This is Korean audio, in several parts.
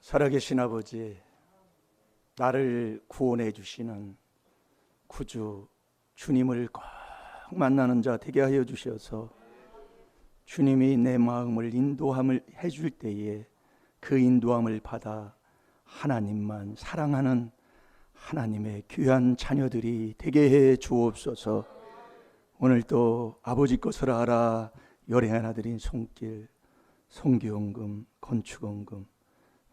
살아계신 아버지, 나를 구원해 주시는 구주 주님을 꼭 만나는 자 되게 하여 주셔서 주님이 내 마음을 인도함을 해줄 때에 그 인도함을 받아 하나님만 사랑하는 하나님의 귀한 자녀들이 되게 해 주옵소서. 오늘 또 아버지 것을 알아 열애 하나 드린 손길, 성교원금, 건축원금,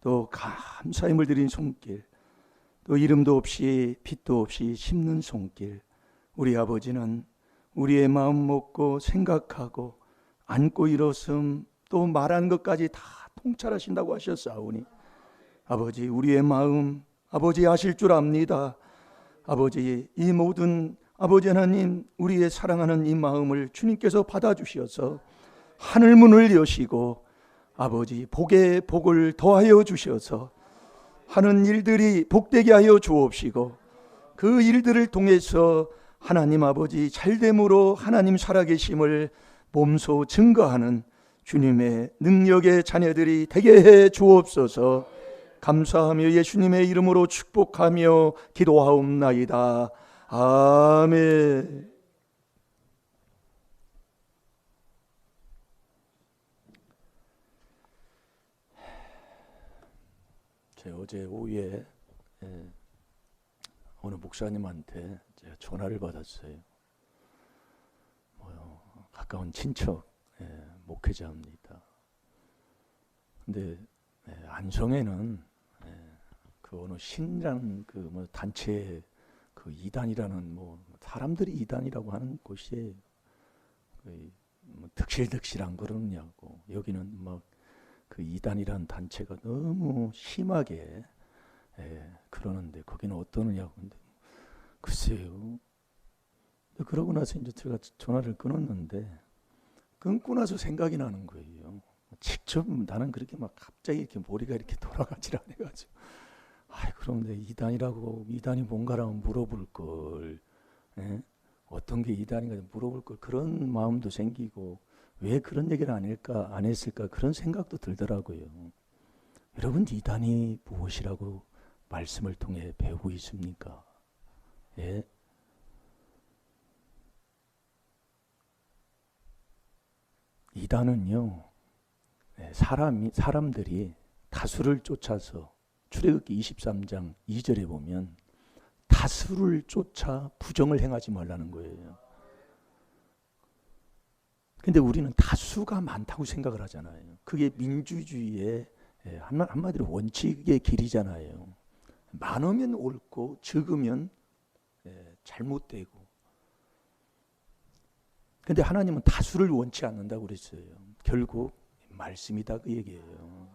또 감사함을 드린 손길, 또 이름도 없이 빛도 없이 심는 손길, 우리 아버지는 우리의 마음 먹고 생각하고 안고 일었음 또 말한 것까지 다 통찰하신다고 하셨사오니 아버지, 우리의 마음 아버지 아실 줄 압니다. 아버지, 이 모든 아버지 하나님, 우리의 사랑하는 이 마음을 주님께서 받아주셔서 하늘 문을 여시고 아버지 복에 복을 더하여 주셔서 하는 일들이 복되게 하여 주옵시고 그 일들을 통해서 하나님 아버지 잘됨으로 하나님 살아계심을 몸소 증거하는 주님의 능력의 자녀들이 되게 해 주옵소서. 감사하며 예수님의 이름으로 축복하며 기도하옵나이다. 아멘. 제가 어제 오후에 어느 목사님한테 제가 전화를 받았어요. 가까운 친척 목회자입니다. 근데 안성에는 그 어느 신이라는 그 단체 그 이단이라는 사람들이 이단이라고 하는 곳이 득실득실한 그러냐고. 여기는 막 그 이단이라는 단체가 너무 심하게 그러는데 거기는 어떠느냐고. 근데 글쎄요. 그러고 나서 이제 제가 전화를 끊었는데 끊고 나서 생각이 나는 거예요. 직접 나는 그렇게 막 갑자기 이렇게 머리가 이렇게 돌아가질 않아가지고, 그럼 내 이단이라고, 이단이 뭔가라고 물어볼 걸, 어떤 게 이단인가 물어볼 걸, 그런 마음도 생기고 왜 그런 얘기를 안 했을까 그런 생각도 들더라고요. 여러분, 이단이 무엇이라고 말씀을 통해 배우고 있습니까? 예? 이단은요, 사람들이 다수를 쫓아서, 출애굽기 23장 2절에 보면 다수를 쫓아 부정을 행하지 말라는 거예요. 근데 우리는 다수가 많다고 생각을 하잖아요. 그게 민주주의의 한마디로 원칙의 길이잖아요. 많으면 옳고 적으면 잘못되고. 근데 하나님은 다수를 원치 않는다고 그랬어요. 결국 말씀이다 그 얘기예요.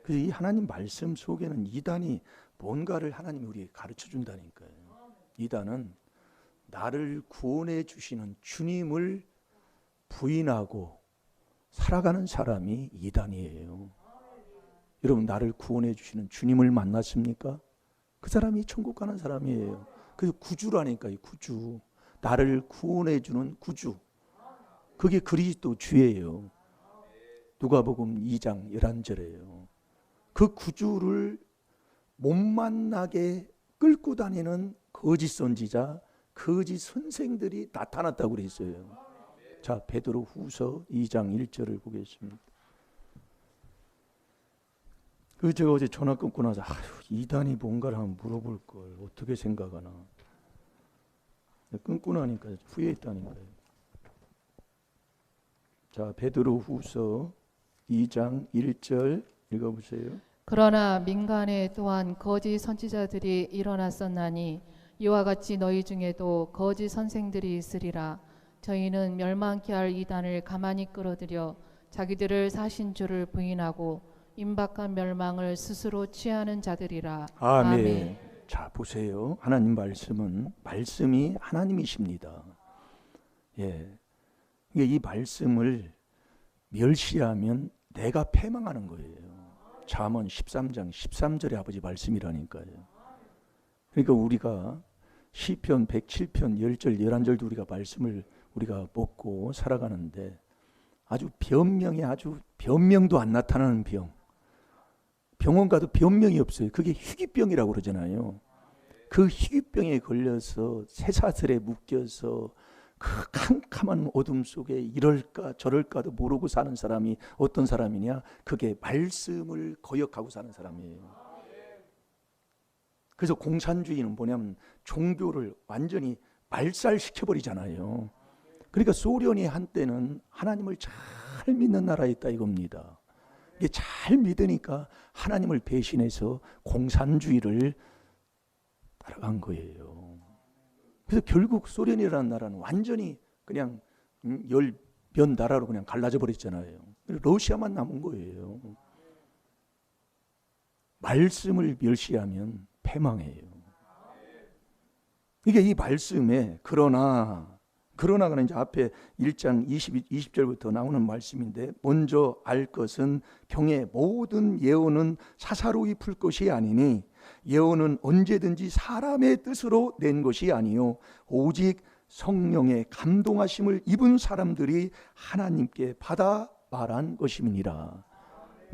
그래서 이 하나님 말씀 속에는 이단이 뭔가를 하나님이 우리에게 가르쳐 준다니까요. 이단은 나를 구원해 주시는 주님을 부인하고 살아가는 사람이 이단이에요. 여러분, 나를 구원해 주시는 주님을 만났습니까? 그 사람이 천국 가는 사람이에요. 그래서 구주라니까요. 구주. 나를 구원해 주는 구주. 그게 그리스도 주예요. 누가복음 2장 11절에요. 그 구주를 못 만나게 끌고 다니는 거짓 선지자, 거짓 선생들이 나타났다고 그랬어요. 자, 베드로 후서 2장 1절을 보겠습니다. 제가 어제 전화 끊고 나서 이단이 뭔가를 한번 물어볼 걸 어떻게 생각하나. 끊고 나니까 후회했다니까요. 자, 베드로 후서 2장 1절 읽어보세요. 그러나 민간에 또한 거짓 선지자들이 일어났었나니 이와 같이 너희 중에도 거짓 선생들이 있으리라. 저희는 멸망케 할 이단을 가만히 끌어들여 자기들을 사신 주를 부인하고 임박한 멸망을 스스로 취하는 자들이라. 아멘. 아멘. 자, 보세요. 하나님 말씀이 하나님이십니다. 예. 이 말씀을 멸시하면 내가 패망하는 거예요. 잠언 13장 13절의 아버지 말씀이라니까요. 그러니까 우리가 시편 107편 10절 11절도 우리가 말씀을 우리가 먹고 살아가는데 아주 변명도 안 나타나는 병원 가도 변명이 없어요. 그게 희귀병이라고 그러잖아요. 그 희귀병에 걸려서 쇠사슬에 묶여서 그 캄캄한 어둠 속에 이럴까 저럴까도 모르고 사는 사람이 어떤 사람이냐? 그게 말씀을 거역하고 사는 사람이에요. 그래서 공산주의는 뭐냐면 종교를 완전히 말살시켜버리잖아요. 그러니까 소련이 한때는 하나님을 잘 믿는 나라였다 이겁니다. 이게 잘 믿으니까 하나님을 배신해서 공산주의를 따라간 거예요. 그래서 결국 소련이라는 나라는 완전히 그냥 몇 나라로 그냥 갈라져 버렸잖아요. 러시아만 남은 거예요. 말씀을 멸시하면 패망해요. 이게 이 말씀에 그러나가 이제 앞에 1장 20절부터 나오는 말씀인데, 먼저 알 것은 병의 모든 예언은 사사로이 풀 것이 아니니 예언은 언제든지 사람의 뜻으로 낸 것이 아니요 오직 성령의 감동하심을 입은 사람들이 하나님께 받아 말한 것임이니라.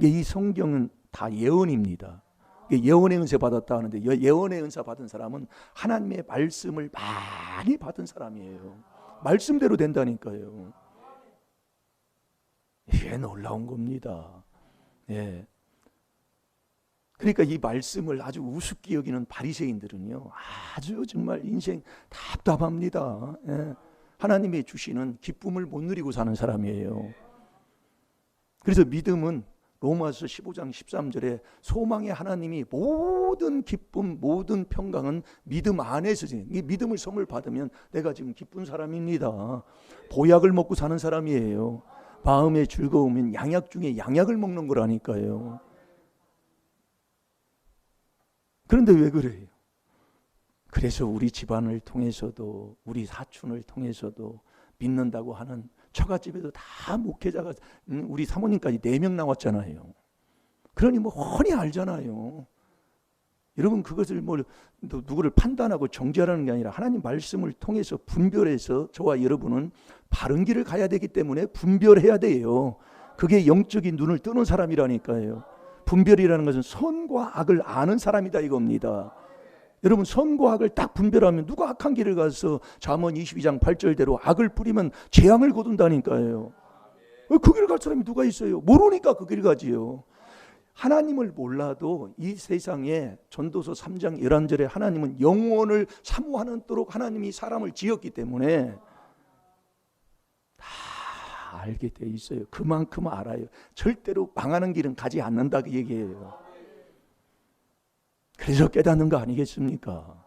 이 성경은 다 예언입니다. 예언의 은사 받았다 하는데, 예언의 은사 받은 사람은 하나님의 말씀을 많이 받은 사람이에요. 말씀대로 된다니까요. 이게 놀라운 겁니다. 예. 그러니까 이 말씀을 아주 우습게 여기는 바리새인들은요, 아주 정말 인생 답답합니다. 예. 하나님이 주시는 기쁨을 못 누리고 사는 사람이에요. 그래서 믿음은 로마서 15장 13절에 소망의 하나님이 모든 기쁨, 모든 평강은 믿음 안에서, 이 믿음을 선물 받으면 내가 지금 기쁜 사람입니다. 보약을 먹고 사는 사람이에요. 마음의 즐거움은 양약 중에 양약을 먹는 거라니까요. 그런데 왜 그래요? 그래서 우리 집안을 통해서도, 우리 사촌을 통해서도 믿는다고 하는 처갓집에도 다 목회자가, 우리 사모님까지 4명 나왔잖아요. 그러니 뭐 훤히 알잖아요. 여러분, 그것을 뭐 누구를 판단하고 정죄하라는 게 아니라 하나님 말씀을 통해서 분별해서 저와 여러분은 바른 길을 가야 되기 때문에 분별해야 돼요. 그게 영적인 눈을 뜨는 사람이라니까요. 분별이라는 것은 선과 악을 아는 사람이다 이겁니다. 여러분, 선과 악을 딱 분별하면 누가 악한 길을 가서 잠언 22장 8절대로 악을 뿌리면 재앙을 거둔다니까요. 그 길 갈 사람이 누가 있어요? 모르니까 그 길 가지요. 하나님을 몰라도 이 세상에 전도서 3장 11절에 하나님은 영원을 사모하는도록 하나님이 사람을 지었기 때문에 다 알게 돼 있어요. 그만큼 알아요. 절대로 망하는 길은 가지 않는다 그 얘기예요. 그래서 깨닫는 거 아니겠습니까?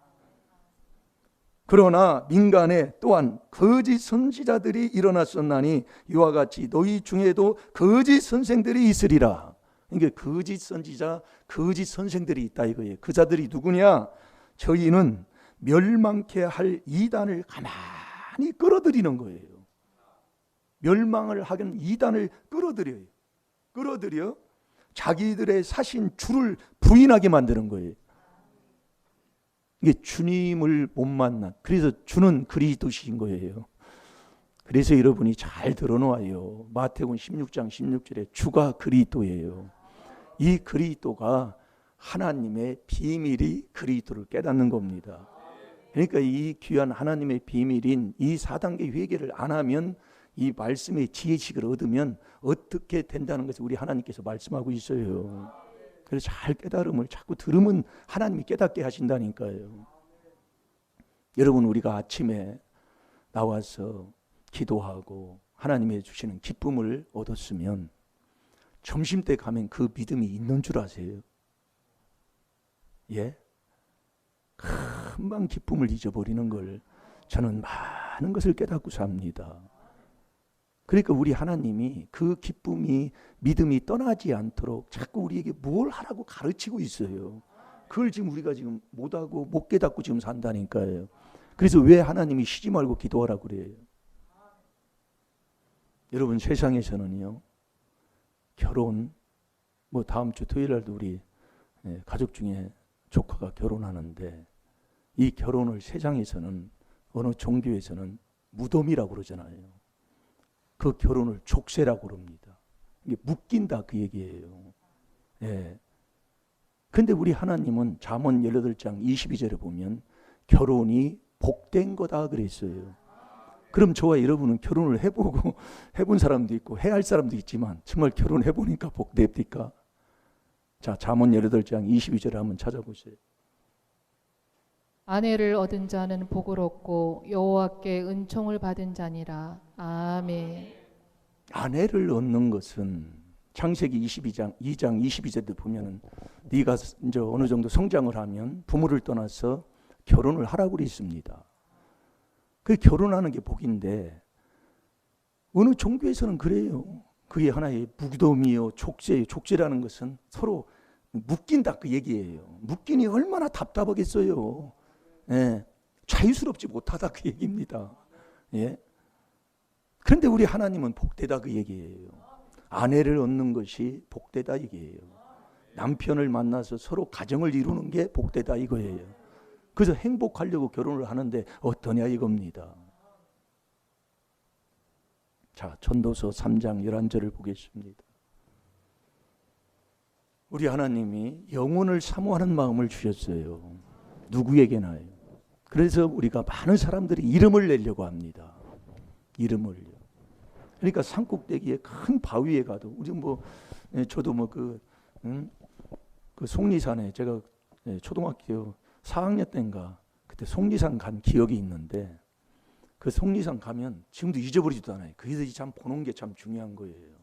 그러나 민간에 또한 거짓 선지자들이 일어났었나니 이와 같이 너희 중에도 거짓 선생들이 있으리라. 이게 거짓 선지자, 거짓 선생들이 있다 이거예요. 그 자들이 누구냐? 저희는 멸망케 할 이단을 가만히 끌어들이는 거예요. 멸망을 하는 이단을 끌어들여요. 끌어들여 자기들의 사신 주를 부인하게 만드는 거예요. 이게 주님을 못 만나. 그래서 주는 그리스도신 거예요. 그래서 여러분이 잘 들어놓아요. 마태복음 16장 16절에 주가 그리스도예요. 이 그리스도가 하나님의 비밀이 그리스도를 깨닫는 겁니다. 그러니까 이 귀한 하나님의 비밀인 이 4단계 회개를 안 하면, 이 말씀의 지혜식을 얻으면 어떻게 된다는 것을 우리 하나님께서 말씀하고 있어요. 그래서 잘 깨달음을 자꾸 들으면 하나님이 깨닫게 하신다니까요. 여러분, 우리가 아침에 나와서 기도하고 하나님이 주시는 기쁨을 얻었으면 점심때 가면 그 믿음이 있는 줄 아세요? 예? 금방 기쁨을 잊어버리는 걸 저는 많은 것을 깨닫고 삽니다. 그러니까 우리 하나님이 그 기쁨이, 믿음이 떠나지 않도록 자꾸 우리에게 뭘 하라고 가르치고 있어요. 그걸 지금 우리가 지금 못하고 못 깨닫고 지금 산다니까요. 그래서 왜 하나님이 쉬지 말고 기도하라고 그래요? 여러분, 세상에서는요, 결혼, 뭐 다음 주 토요일 날도 우리 가족 중에 조카가 결혼하는데, 이 결혼을 세상에서는, 어느 종교에서는 무덤이라고 그러잖아요. 그 결혼을 족쇄라고 그럽니다. 이게 묶인다 그 얘기예요. 예. 근데 우리 하나님은 잠언 18장 22절에 보면 결혼이 복된 거다 그랬어요. 그럼 저와 여러분은 결혼을 해보고 해본 사람도 있고 해야 할 사람도 있지만 정말 결혼해보니까 복됩니까? 자, 잠언 18장 22절에 한번 찾아보세요. 아내를 얻은 자는 복을 얻고 여호와께 은총을 받은 자니라. 아멘. 아내를 얻는 것은 창세기 2장 22절에 보면은 네가 이제 어느 정도 성장을 하면 부모를 떠나서 결혼을 하라고 그랬습니다. 그 결혼하는 게 복인데 어느 종교에서는 그래요. 그게 하나의 무덤이요, 족제예요. 족제라는 것은 서로 묶인다 그 얘기예요. 묶이니 얼마나 답답하겠어요. 예, 자유스럽지 못하다 그 얘기입니다. 예. 그런데 우리 하나님은 복되다 그 얘기예요. 아내를 얻는 것이 복되다 얘기예요. 남편을 만나서 서로 가정을 이루는 게 복되다 이거예요. 그래서 행복하려고 결혼을 하는데 어떠냐 이겁니다. 자, 전도서 3장 11절을 보겠습니다. 우리 하나님이 영혼을 사모하는 마음을 주셨어요. 누구에게나요. 그래서 우리가 많은 사람들이 이름을 내려고 합니다. 이름을요. 그러니까 산꼭대기에 큰 바위에 가도 우리 저도 그 속리산에 제가 초등학교 4학년 때인가 그때 속리산 간 기억이 있는데 그 속리산 가면 지금도 잊어버리지도 않아요. 그래서 참 보는 게 참 중요한 거예요.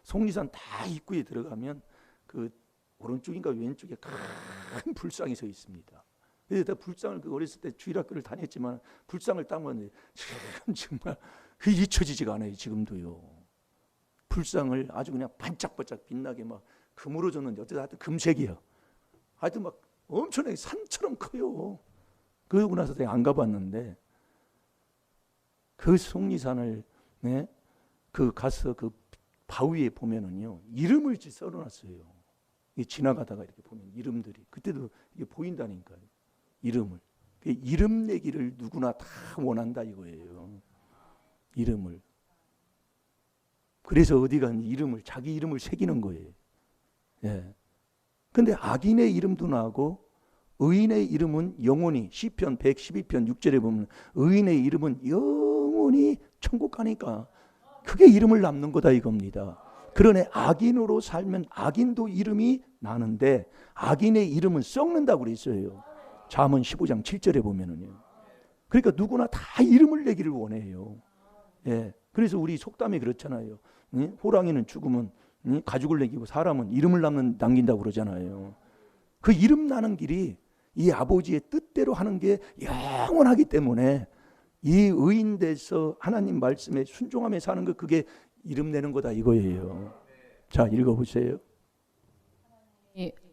속리산 다 입구에 들어가면 그 오른쪽인가 왼쪽에 큰 불상이 서 있습니다. 그래서 불상을 어렸을 때 주일학교를 다녔지만 불상을 딱 보는데 정말 그 잊혀지지가 않아요. 지금도요. 불상을 아주 그냥 반짝반짝 빛나게 막 금으로 줬는데 어쨌든 금색이야. 하여튼 막 엄청나게 산처럼 커요. 그러고 나서 내가 안 가봤는데 그 속리산을 그 가서 그 바위에 보면은요 이름을 써놨어요. 지나가다가 이렇게 보면 이름들이 그때도 이게 보인다니까요. 이름을 이름 내기를 누구나 다 원한다 이거예요. 이름을. 그래서 어디 가는 이름을 자기 이름을 새기는 거예요. 예. 근데 악인의 이름도 나고 의인의 이름은 영원히 시편 112편 6절에 보면 의인의 이름은 영원히 천국 가니까 그게 이름을 남는 거다 이겁니다. 그러네 악인으로 살면 악인도 이름이 나는데 악인의 이름은 썩는다고 그랬어요. 잠언 15장 7절에 보면은요. 그러니까 누구나 다 이름을 내기를 원해요. 예. 그래서 우리 속담이 그렇잖아요. 호랑이는 죽으면 가죽을 내기고 사람은 이름을 남긴다고 그러잖아요. 그 이름 나는 길이 이 아버지의 뜻대로 하는 게 영원하기 때문에 이 의인돼서 하나님 말씀에 순종하며 사는 거 그게 이름 내는 거다 이거예요. 자, 읽어보세요.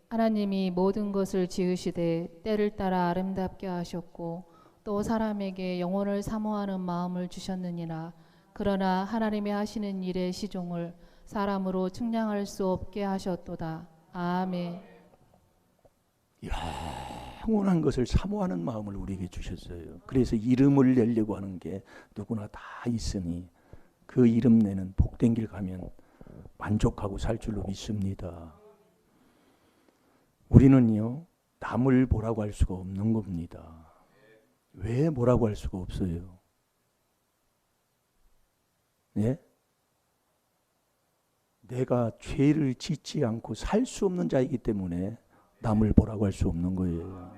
하나님이 모든 것을 지으시되 때를 따라 아름답게 하셨고 또 사람에게 영혼을 사모하는 마음을 주셨느니라. 그러나 하나님이 하시는 일의 시종을 사람으로 측량할 수 없게 하셨도다. 아멘. 영원한 것을 사모하는 마음을 우리에게 주셨어요. 그래서 이름을 내려고 하는 게 누구나 다 있으니 그 이름 내는 복된 길 가면 만족하고 살 줄로 믿습니다. 우리는요 남을 뭐라고 할 수가 없는 겁니다. 왜 뭐라고 할 수가 없어요? 예? 내가 죄를 짓지 않고 살 수 없는 자이기 때문에 남을 뭐라고 할 수 없는 거예요.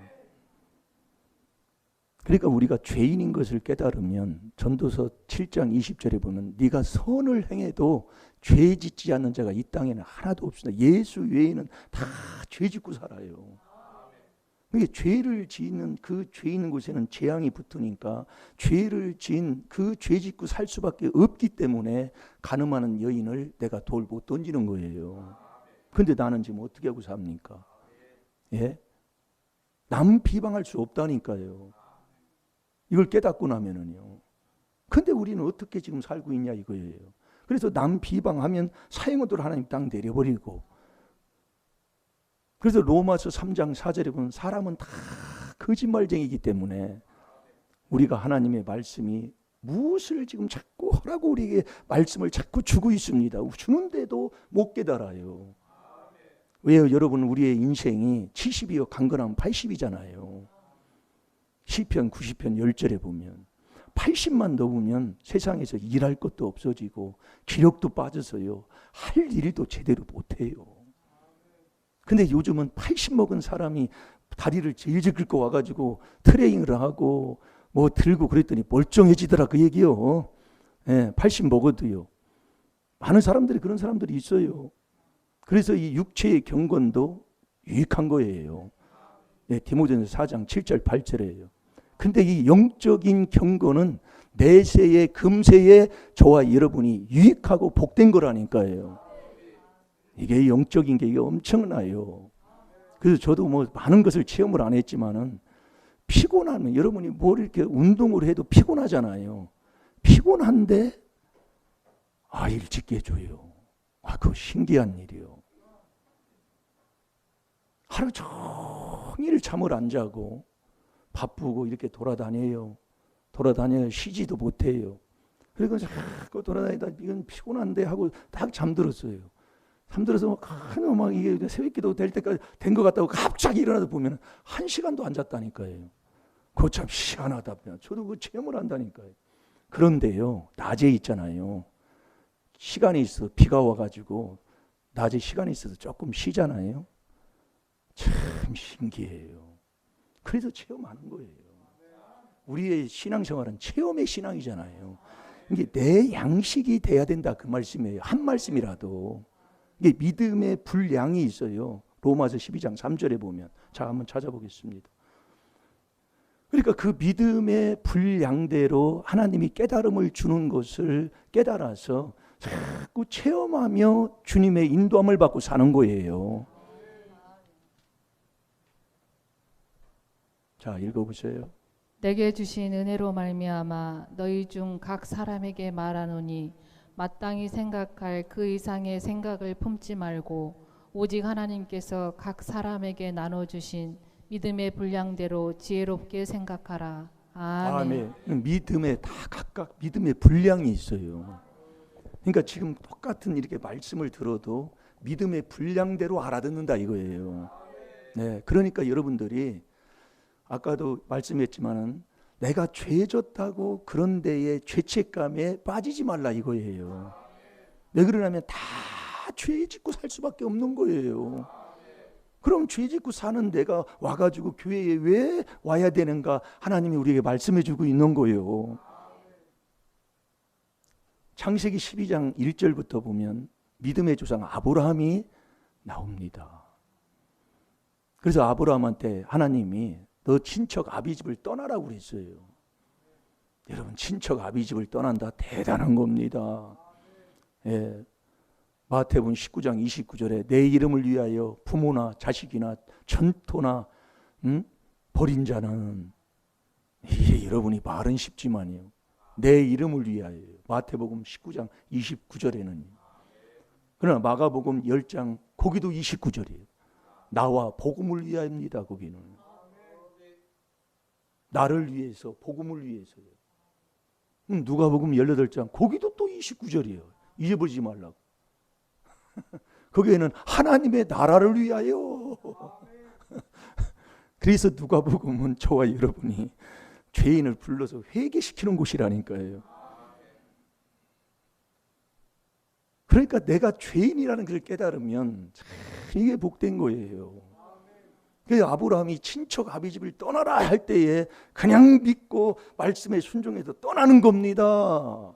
그러니까 우리가 죄인인 것을 깨달으면 전도서 7장 20절에 보면 네가 선을 행해도 죄 짓지 않는 자가 이 땅에는 하나도 없습니다. 예수 외에는 다 죄 짓고 살아요. 그게 죄를 짓는 그 죄 있는 곳에는 재앙이 붙으니까 죄를 지은 그 죄 짓고 살 수밖에 없기 때문에 간음하는 여인을 내가 돌 못 던지는 거예요. 근데 나는 지금 어떻게 하고 삽니까? 예? 남 비방할 수 없다니까요. 이걸 깨닫고 나면은요. 근데 우리는 어떻게 지금 살고 있냐 이거예요. 그래서 남 비방하면 사형을 하나님 땅 내려버리고. 그래서 로마서 3장 4절에 보면 사람은 다 거짓말쟁이기 때문에 우리가 하나님의 말씀이 무엇을 지금 자꾸 하라고 우리에게 말씀을 자꾸 주고 있습니다. 주는데도 못 깨달아요. 왜요? 여러분, 우리의 인생이 70이요 강건하면 80이잖아요. 시편 90편 10절에 보면 80만 넘으면 세상에서 일할 것도 없어지고 기력도 빠져서요, 할 일도 제대로 못해요. 근데 요즘은 80 먹은 사람이 다리를 질질 긁고 와가지고 트레이닝을 하고 뭐 들고 그랬더니 멀쩡해지더라, 그 얘기요. 80 먹어도요. 많은 사람들이, 그런 사람들이 있어요. 그래서 이 육체의 경건도 유익한 거예요. 디모데전서 4장 7절 8절이에요. 근데 이 영적인 경건은 내세에 금세에 저와 여러분이 유익하고 복된 거라니까요. 이게 영적인 게 이게 엄청나요. 그래서 저도 뭐 많은 것을 체험을 안 했지만은 피곤하면, 여러분이 뭘 이렇게 운동을 해도 피곤하잖아요. 피곤한데 일찍 깨줘요. 그거 신기한 일이요. 하루 종일 잠을 안 자고 바쁘고 이렇게 돌아다녀요. 쉬지도 못해요. 그리고 자꾸 돌아다니다 이건 피곤한데 하고 딱 잠들었어요. 잠들어서 막 이게 새벽기도 될 때까지 된 것 같다고 갑자기 일어나서 보면 1시간도 안 잤다니까요. 그거 참 희한하다. 저도 그 체험을 한다니까요. 그런데요, 낮에 있잖아요. 시간이 있어, 비가 와가지고 낮에 시간이 있어서 조금 쉬잖아요. 참 신기해요. 그래서 체험하는 거예요. 우리의 신앙생활은 체험의 신앙이잖아요. 이게 내 양식이 돼야 된다, 그 말씀이에요. 한 말씀이라도. 이게 믿음의 분량이 있어요. 로마서 12장 3절에 보면. 자, 한번 찾아보겠습니다. 그러니까 그 믿음의 분량대로 하나님이 깨달음을 주는 것을 깨달아서 자꾸 체험하며 주님의 인도함을 받고 사는 거예요. 자, 읽어보세요. 내게 주신 은혜로 말미암아 너희 중 각 사람에게 말하노니 마땅히 생각할 그 이상의 생각을 품지 말고 오직 하나님께서 각 사람에게 나눠주신 믿음의 분량대로 지혜롭게 생각하라. 아멘. 믿음에 다 각각 믿음의 분량이 있어요. 그러니까 지금 똑같은 이렇게 말씀을 들어도 믿음의 분량대로 알아듣는다 이거예요. 네, 그러니까 여러분들이 아까도 말씀했지만은 내가 죄졌다고 그런 데에 죄책감에 빠지지 말라 이거예요. 왜 그러냐면 다 죄 짓고 살 수밖에 없는 거예요. 그럼 죄 짓고 사는 내가 와가지고 교회에 왜 와야 되는가, 하나님이 우리에게 말씀해 주고 있는 거예요. 창세기 12장 1절부터 보면 믿음의 조상 아브라함이 나옵니다. 그래서 아브라함한테 하나님이 너 친척 아비집을 떠나라고 그랬어요. 여러분, 친척 아비집을 떠난다, 대단한 겁니다. 마태복음 19장 29절에 내 이름을 위하여 부모나 자식이나 전토나 버린 자는, 이게 여러분이 말은 쉽지만요, 내 이름을 위하여. 마태복음 19장 29절에는. 그러나 마가복음 10장 거기도 29절이에요. 나와 복음을 위하여입니다. 거기는 나를 위해서, 복음을 위해서요. 누가복음 18장 거기도 또 29절이에요. 잊어버리지 말라고. 거기에는 하나님의 나라를 위하여. 그래서 누가복음은 저와 여러분이 죄인을 불러서 회개시키는 곳이라니까요. 그러니까 내가 죄인이라는 걸 깨달으면 이게 복된 거예요. 그래서 아브라함이 친척 아비집을 떠나라 할 때에 그냥 믿고 말씀에 순종해서 떠나는 겁니다.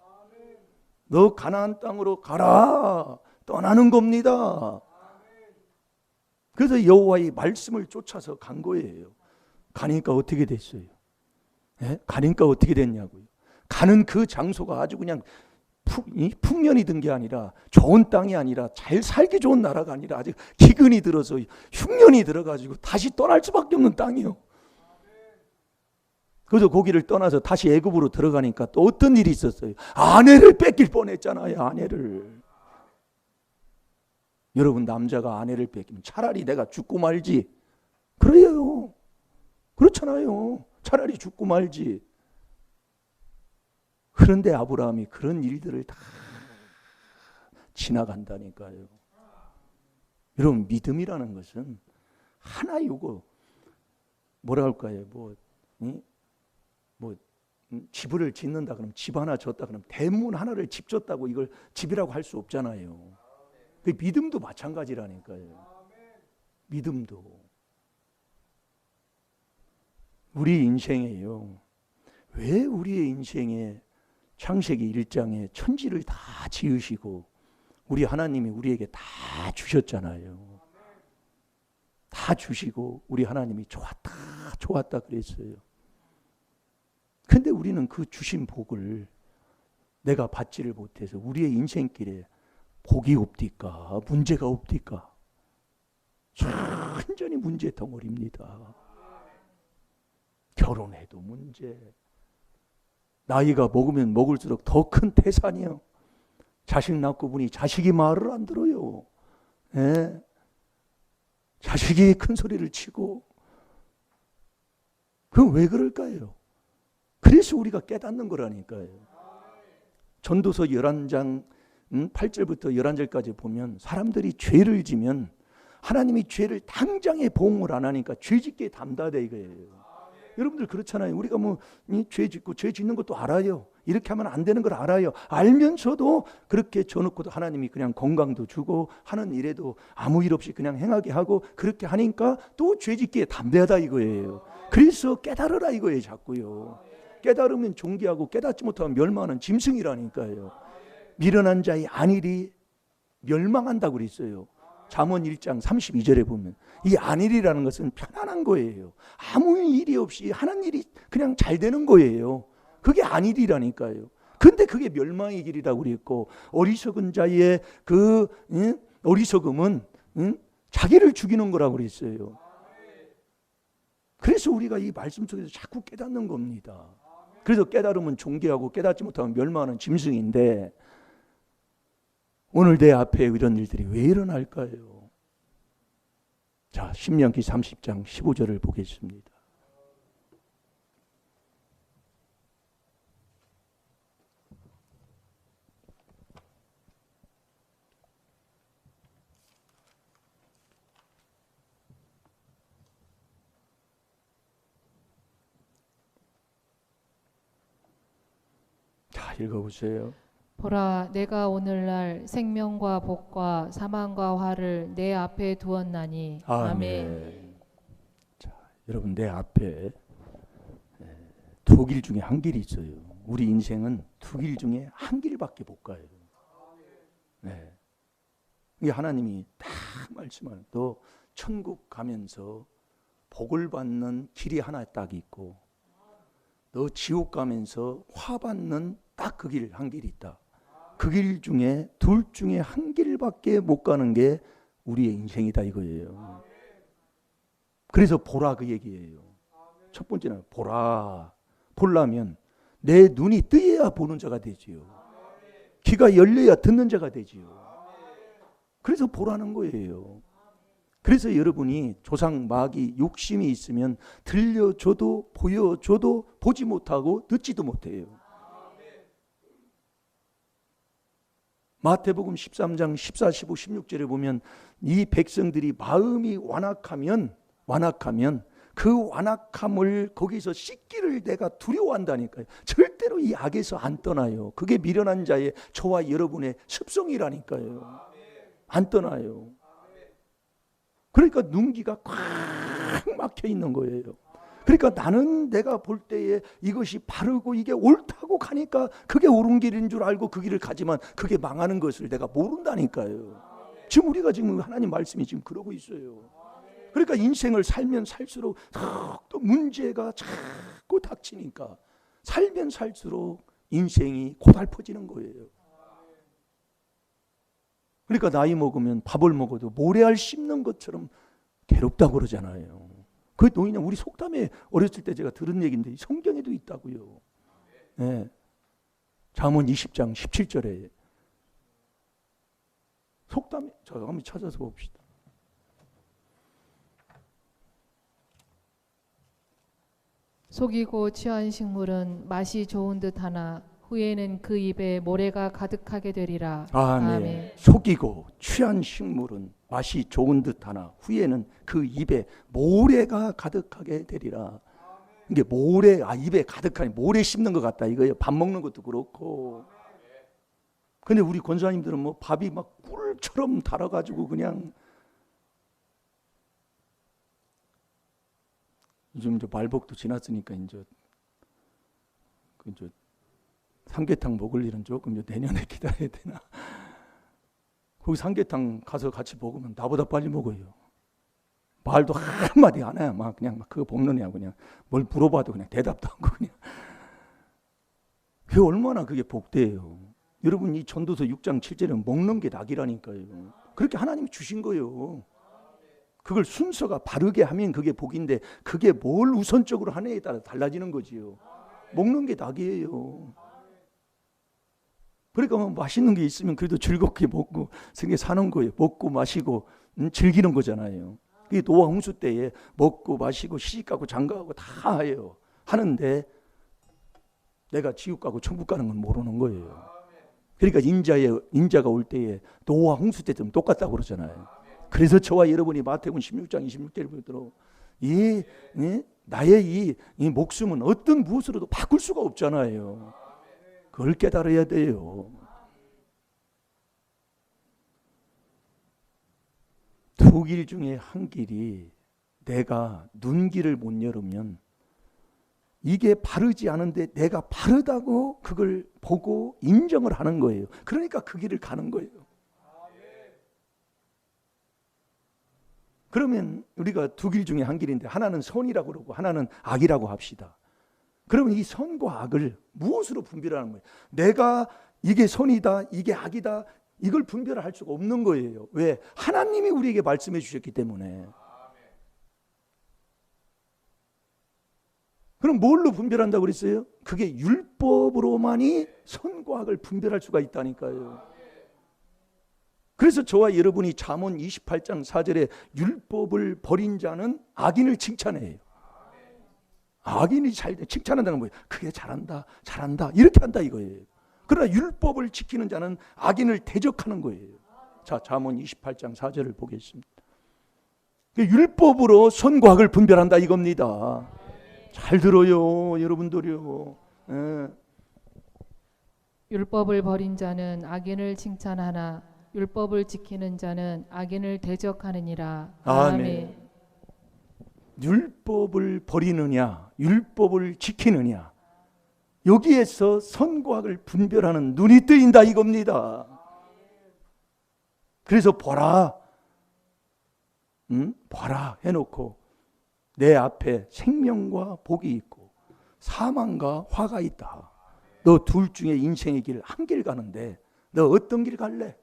너 가나안 땅으로 가라, 떠나는 겁니다. 그래서 여호와의 말씀을 쫓아서 간 거예요. 가니까 어떻게 됐어요? 가니까 어떻게 됐냐고요? 가는 그 장소가 아주 그냥 풍년이 든 게 아니라, 좋은 땅이 아니라, 잘 살기 좋은 나라가 아니라 아직 기근이 들어서 흉년이 들어가지고 다시 떠날 수밖에 없는 땅이요. 그래서 거기를 떠나서 다시 애굽으로 들어가니까 또 어떤 일이 있었어요? 아내를 뺏길 뻔했잖아요. 아내를. 여러분, 남자가 아내를 뺏기면 차라리 내가 죽고 말지, 그래요. 그렇잖아요. 차라리 죽고 말지. 그런데 아브라함이 그런 일들을 다 지나간다니까요. 여러분, 믿음이라는 것은 하나 요거 뭐라 할까요? 집을 짓는다 그러면 집 하나 졌다 그러면 대문 하나를 집 졌다고 이걸 집이라고 할 수 없잖아요. 그 믿음도 마찬가지라니까요. 믿음도 우리 인생에요. 왜 우리의 인생에 창세기 1장에 천지를 다 지으시고 우리 하나님이 우리에게 다 주셨잖아요. 다 주시고 우리 하나님이 좋았다 좋았다 그랬어요. 근데 우리는 그 주신 복을 내가 받지를 못해서 우리의 인생길에 복이 없디까 문제가 없디까 완전히 문제 덩어리입니다. 결혼해도 문제, 나이가 먹으면 먹을수록 더 큰 태산이요. 자식 낳고 보니 자식이 말을 안 들어요. 예? 자식이 큰 소리를 치고. 그건 왜 그럴까요? 그래서 우리가 깨닫는 거라니까요. 전도서 11장 8절부터 11절까지 보면 사람들이 죄를 지면 하나님이 죄를 당장에 보응을 안 하니까 죄 짓게 담다대 이거예요. 여러분들 그렇잖아요. 우리가 죄 짓고 죄 짓는 것도 알아요. 이렇게 하면 안 되는 걸 알아요. 알면서도 그렇게 져놓고도 하나님이 그냥 건강도 주고 하는 일에도 아무 일 없이 그냥 행하게 하고 그렇게 하니까 또 죄 짓기에 담대하다 이거예요. 그래서 깨달으라 이거예요. 자꾸요. 깨달으면 존귀하고 깨닫지 못하면 멸망하는 짐승이라니까요. 미련한 자의 안일이 멸망한다고 그랬어요. 잠언 1장 32절에 보면 이 안일이라는 것은 편안한 거예요. 아무 일이 없이 하는 일이 그냥 잘 되는 거예요. 그게 안일이라니까요. 근데 그게 멸망의 길이라고 그랬고 어리석은 자의 어리석음은 자기를 죽이는 거라고 그랬어요. 그래서 우리가 이 말씀 속에서 자꾸 깨닫는 겁니다. 그래서 깨달으면 존귀하고 깨닫지 못하면 멸망하는 짐승인데 오늘 내 앞에 이런 일들이 왜 일어날까요? 자, 신명기 30장 15절을 보겠습니다. 자, 읽어보세요. 보라, 내가 오늘날 생명과 복과 사망과 화를 내 앞에 두었나니. 아멘. 자, 여러분 내 앞에 두 길 중에 한 길이 있어요. 우리 인생은 두 길 중에 한 길밖에 못 가요. 네. 이게 하나님이 딱 말씀하는 또 천국 가면서 복을 받는 길이 하나 딱 있고 너 지옥 가면서 화 받는 딱 그 길 한 길이 있다. 그 길 중에 둘 중에 한 길밖에 못 가는 게 우리의 인생이다 이거예요. 그래서 보라 그 얘기예요. 첫 번째는 보라. 보려면 내 눈이 뜨여야 보는 자가 되지요. 귀가 열려야 듣는 자가 되지요. 그래서 보라는 거예요. 그래서 여러분이 조상 마귀 욕심이 있으면 들려줘도 보여줘도 보지 못하고 듣지도 못해요. 마태복음 13장 14, 15, 16절에 보면 이 백성들이 마음이 완악하면 그 완악함을 거기서 씻기를 내가 두려워한다니까요. 절대로 이 악에서 안 떠나요. 그게 미련한 자의 저와 여러분의 습성이라니까요. 안 떠나요. 그러니까 눈기가 꽉 막혀 있는 거예요. 그러니까 나는 내가 볼 때에 이것이 바르고 이게 옳다고 가니까 그게 옳은 길인 줄 알고 그 길을 가지만 그게 망하는 것을 내가 모른다니까요. 지금 우리가 지금 하나님 말씀이 지금 그러고 있어요. 그러니까 인생을 살면 살수록 또 문제가 자꾸 닥치니까 살면 살수록 인생이 고달퍼지는 거예요. 그러니까 나이 먹으면 밥을 먹어도 모래알 씹는 것처럼 괴롭다고 그러잖아요. 그게 뭐냐 우리 속담에 어렸을 때 제가 들은 얘기인데 성경에도 있다고요. 네. 잠언 20장 17절에 속담에 저 한번 찾아서 봅시다. 속이고 취한 식물은 맛이 좋은 듯하나 후에는 그 입에 모래가 가득하게 되리라. 아멘. 아멘. 속이고 취한 식물은 맛이 좋은 듯하나 후에는 그 입에 모래가 가득하게 되리라. 이게 모래, 입에 가득하니 모래 씹는 것 같다 이거예요. 밥 먹는 것도 그렇고. 근데 우리 권사님들은 뭐 밥이 막 꿀처럼 달아가지고 그냥 요즘 이제 말복도 지났으니까 이제 삼계탕 먹을 일은 조금 이제 내년에 기다려야 되나. 거기 삼계탕 가서 같이 먹으면 나보다 빨리 먹어요. 말도 한마디 안 해요. 막 그냥 막 그거 먹느냐 그냥 뭘 물어봐도 그냥 대답도 안 하고 그냥. 그게 얼마나 그게 복돼요. 여러분 이 전도서 6장 7절은 먹는 게 낙이라니까요. 그렇게 하나님이 주신 거예요. 그걸 순서가 바르게 하면 그게 복인데 그게 뭘 우선적으로 하느냐에 따라 달라지는 거지요. 먹는 게 낙이에요. 그러니까 뭐 맛있는 게 있으면 그래도 즐겁게 먹고 생계 사는 거예요. 먹고 마시고 즐기는 거잖아요. 그게 노아 홍수 때에 먹고 마시고 시집가고 장가가고 다 해요. 하는데 내가 지옥 가고 천국 가는 건 모르는 거예요. 그러니까 인자가 올 때에 노아 홍수 때좀 똑같다고 그러잖아요. 그래서 저와 여러분이 마태복음 16장 26절부터 나의 이 목숨은 어떤 무엇으로도 바꿀 수가 없잖아요. 그걸 깨달아야 돼요. 두 길 중에 한 길이 내가 눈길을 못 열으면 이게 바르지 않은데 내가 바르다고 그걸 보고 인정을 하는 거예요. 그러니까 그 길을 가는 거예요. 그러면 우리가 두 길 중에 한 길인데 하나는 선이라고 그러고 하나는 악이라고 합시다. 그러면 이 선과 악을 무엇으로 분별하는 거예요? 내가 이게 선이다, 이게 악이다, 이걸 분별할 수가 없는 거예요. 왜? 하나님이 우리에게 말씀해 주셨기 때문에. 그럼 뭘로 분별한다고 그랬어요? 그게 율법으로만이 선과 악을 분별할 수가 있다니까요. 그래서 저와 여러분이 잠언 28장 4절에 율법을 버린 자는 악인을 칭찬해요. 악인이 칭찬한다는 거예요. 그게 잘한다, 잘한다 이렇게 한다 이거예요. 그러나 율법을 지키는 자는 악인을 대적하는 거예요. 자, 잠언 28장 4절을 보겠습니다. 율법으로 선과 악을 분별한다 이겁니다. 잘 들어요, 여러분들이요. 율법을 버린 자는 악인을 칭찬하나 율법을 지키는 자는 악인을 대적하느니라. 아멘. 율법을 버리느냐, 율법을 지키느냐, 여기에서 선과 악을 분별하는 눈이 뜨인다 이겁니다. 그래서 보라, 보라 해놓고 내 앞에 생명과 복이 있고 사망과 화가 있다. 너 둘 중에 인생의 길 한 길 가는데 너 어떤 길 갈래?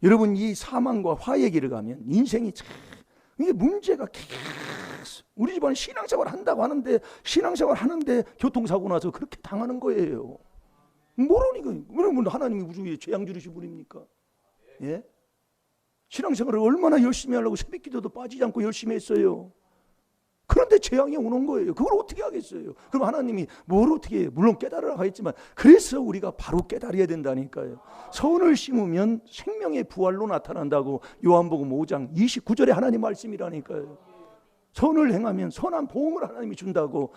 여러분 이 사망과 화의 길을 가면 인생이 참 이게 문제가 계속 우리 집안은 신앙생활 한다고 하는데 신앙생활 하는데 교통사고 나서 그렇게 당하는 거예요. 모르니까. 그러면 하나님이 우주에 재앙 주르신 분입니까? 예? 신앙생활을 얼마나 열심히 하려고 새벽기도도 빠지지 않고 열심히 했어요. 그런데 재앙이 오는 거예요. 그걸 어떻게 하겠어요? 그럼 하나님이 뭘 어떻게 해요? 물론 깨달으라고 했지만 그래서 우리가 바로 깨달아야 된다니까요. 선을 심으면 생명의 부활로 나타난다고 요한복음 5장 29절에 하나님 말씀이라니까요. 선을 행하면 선한 보응을 하나님이 준다고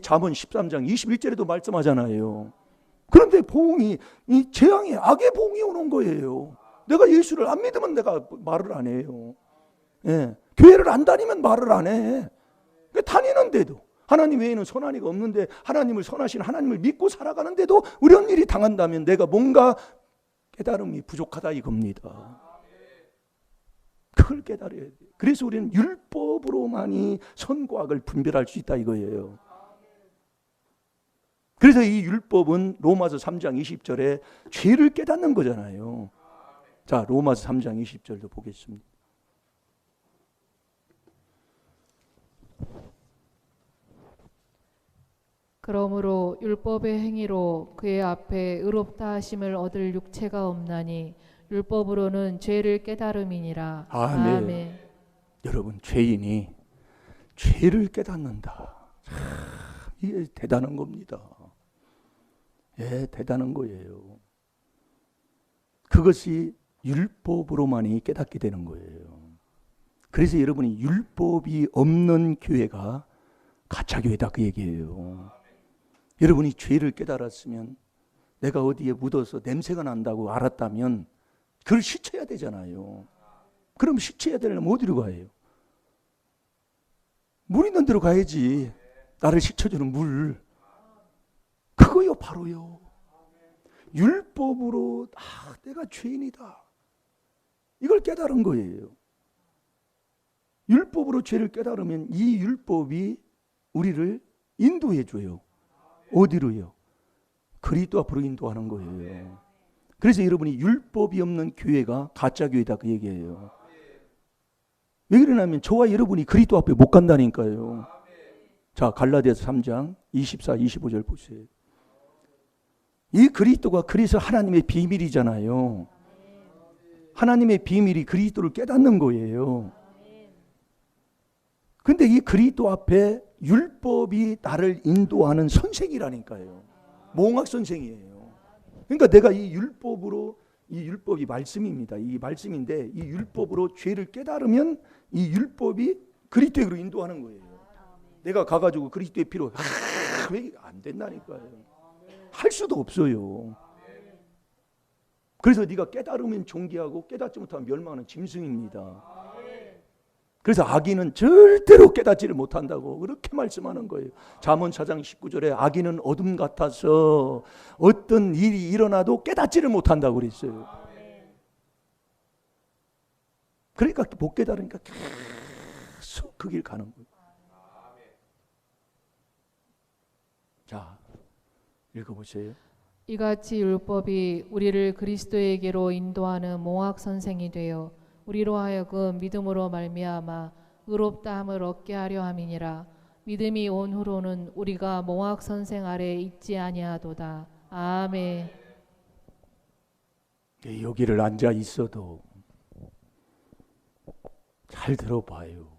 잠언 13장 21절에도 말씀하잖아요. 그런데 보응이 이 재앙의 악의 보응이 오는 거예요. 내가 예수를 안 믿으면 내가 말을 안 해요. 예. 교회를 안 다니면 말을 안 해. 다니는데도 하나님 외에는 선한 이가 없는데 하나님을 선하신 하나님을 믿고 살아가는데도 이런 일이 당한다면 내가 뭔가 깨달음이 부족하다 이겁니다. 그걸 깨달아야 돼요. 그래서 우리는 율법으로만이 선과 악을 분별할 수 있다 이거예요. 그래서 이 율법은 로마서 3장 20절에 죄를 깨닫는 거잖아요. 자, 로마서 3장 20절도 보겠습니다. 그러므로 율법의 행위로 그의 앞에 의롭다 하심을 얻을 육체가 없나니 율법으로는 죄를 깨달음이니라. 아멘. 아멘. 여러분 죄인이 죄를 깨닫는다. 이게 대단한 겁니다. 예, 대단한 거예요. 그것이 율법으로만이 깨닫게 되는 거예요. 그래서 여러분이 율법이 없는 교회가 가짜교회다 그 얘기예요. 여러분이 죄를 깨달았으면, 내가 어디에 묻어서 냄새가 난다고 알았다면 그걸 씻어야 되잖아요. 그럼 씻어야 되려면 어디로 가요? 물 있는 데로 가야지. 나를 씻어주는 물. 그거요 바로요. 율법으로 내가 죄인이다, 이걸 깨달은 거예요. 율법으로 죄를 깨달으면 이 율법이 우리를 인도해 줘요. 어디로요? 그리스도 앞으로 인도하는 거예요. 그래서 여러분이 율법이 없는 교회가 가짜 교회다 그 얘기예요. 왜 그러냐면 저와 여러분이 그리스도 앞에 못 간다니까요. 자, 갈라디아서 3장 24, 25절 보세요. 이 그리스도가 그래서 하나님의 비밀이잖아요. 하나님의 비밀이 그리스도를 깨닫는 거예요. 근데 이 그리스도 앞에 율법이 나를 인도하는 선생이라니까요. 몽학 선생이에요. 그러니까 내가 이 율법으로, 이 율법이 말씀입니다. 이 말씀인데 이 율법으로 죄를 깨달으면 이 율법이 그리스도로 인도하는 거예요. 내가 가가지고 그리스도의 피로 왜 안 된다니까요. 할 수도 없어요. 그래서 네가 깨달으면 존귀하고 깨닫지 못하면 멸망하는 짐승입니다. 그래서 악인은 절대로 깨닫지를 못한다고 그렇게 말씀하는 거예요. 잠언 4장 19절에 악인은 어둠 같아서 어떤 일이 일어나도 깨닫지를 못한다고 그랬어요. 그러니까 못 깨달으니까 계속 그 길 가는 거예요. 자, 읽어보세요. 이같이 율법이 우리를 그리스도에게로 인도하는 몽학 선생이 되어 우리로 하여금 믿음으로 말미암아 의롭다함을 얻게 하려 함이니라. 믿음이 온 후로는 우리가 몽학 선생 아래 있지 아니하도다. 아멘. 여기를 앉아 있어도 잘 들어봐요.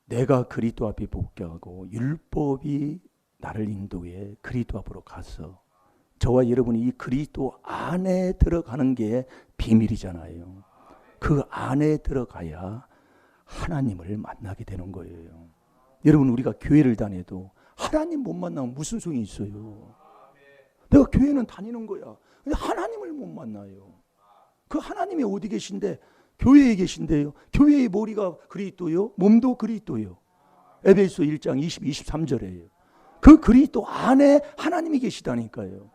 내가 그리스도 앞에 복귀하고 율법이 나를 인도해 그리스도 앞으로 가서 저와 여러분이 이 그리스도 안에 들어가는 게 비밀이잖아요. 그 안에 들어가야 하나님을 만나게 되는 거예요. 여러분, 우리가 교회를 다녀도 하나님 못 만나면 무슨 소용이 있어요? 내가 교회는 다니는 거야. 근데 하나님을 못 만나요. 그 하나님이 어디 계신데? 교회에 계신데요. 교회의 머리가 그리스도요, 몸도 그리스도요. 에베소 1장 20, 23절에요. 그 그리스도 안에 하나님이 계시다니까요.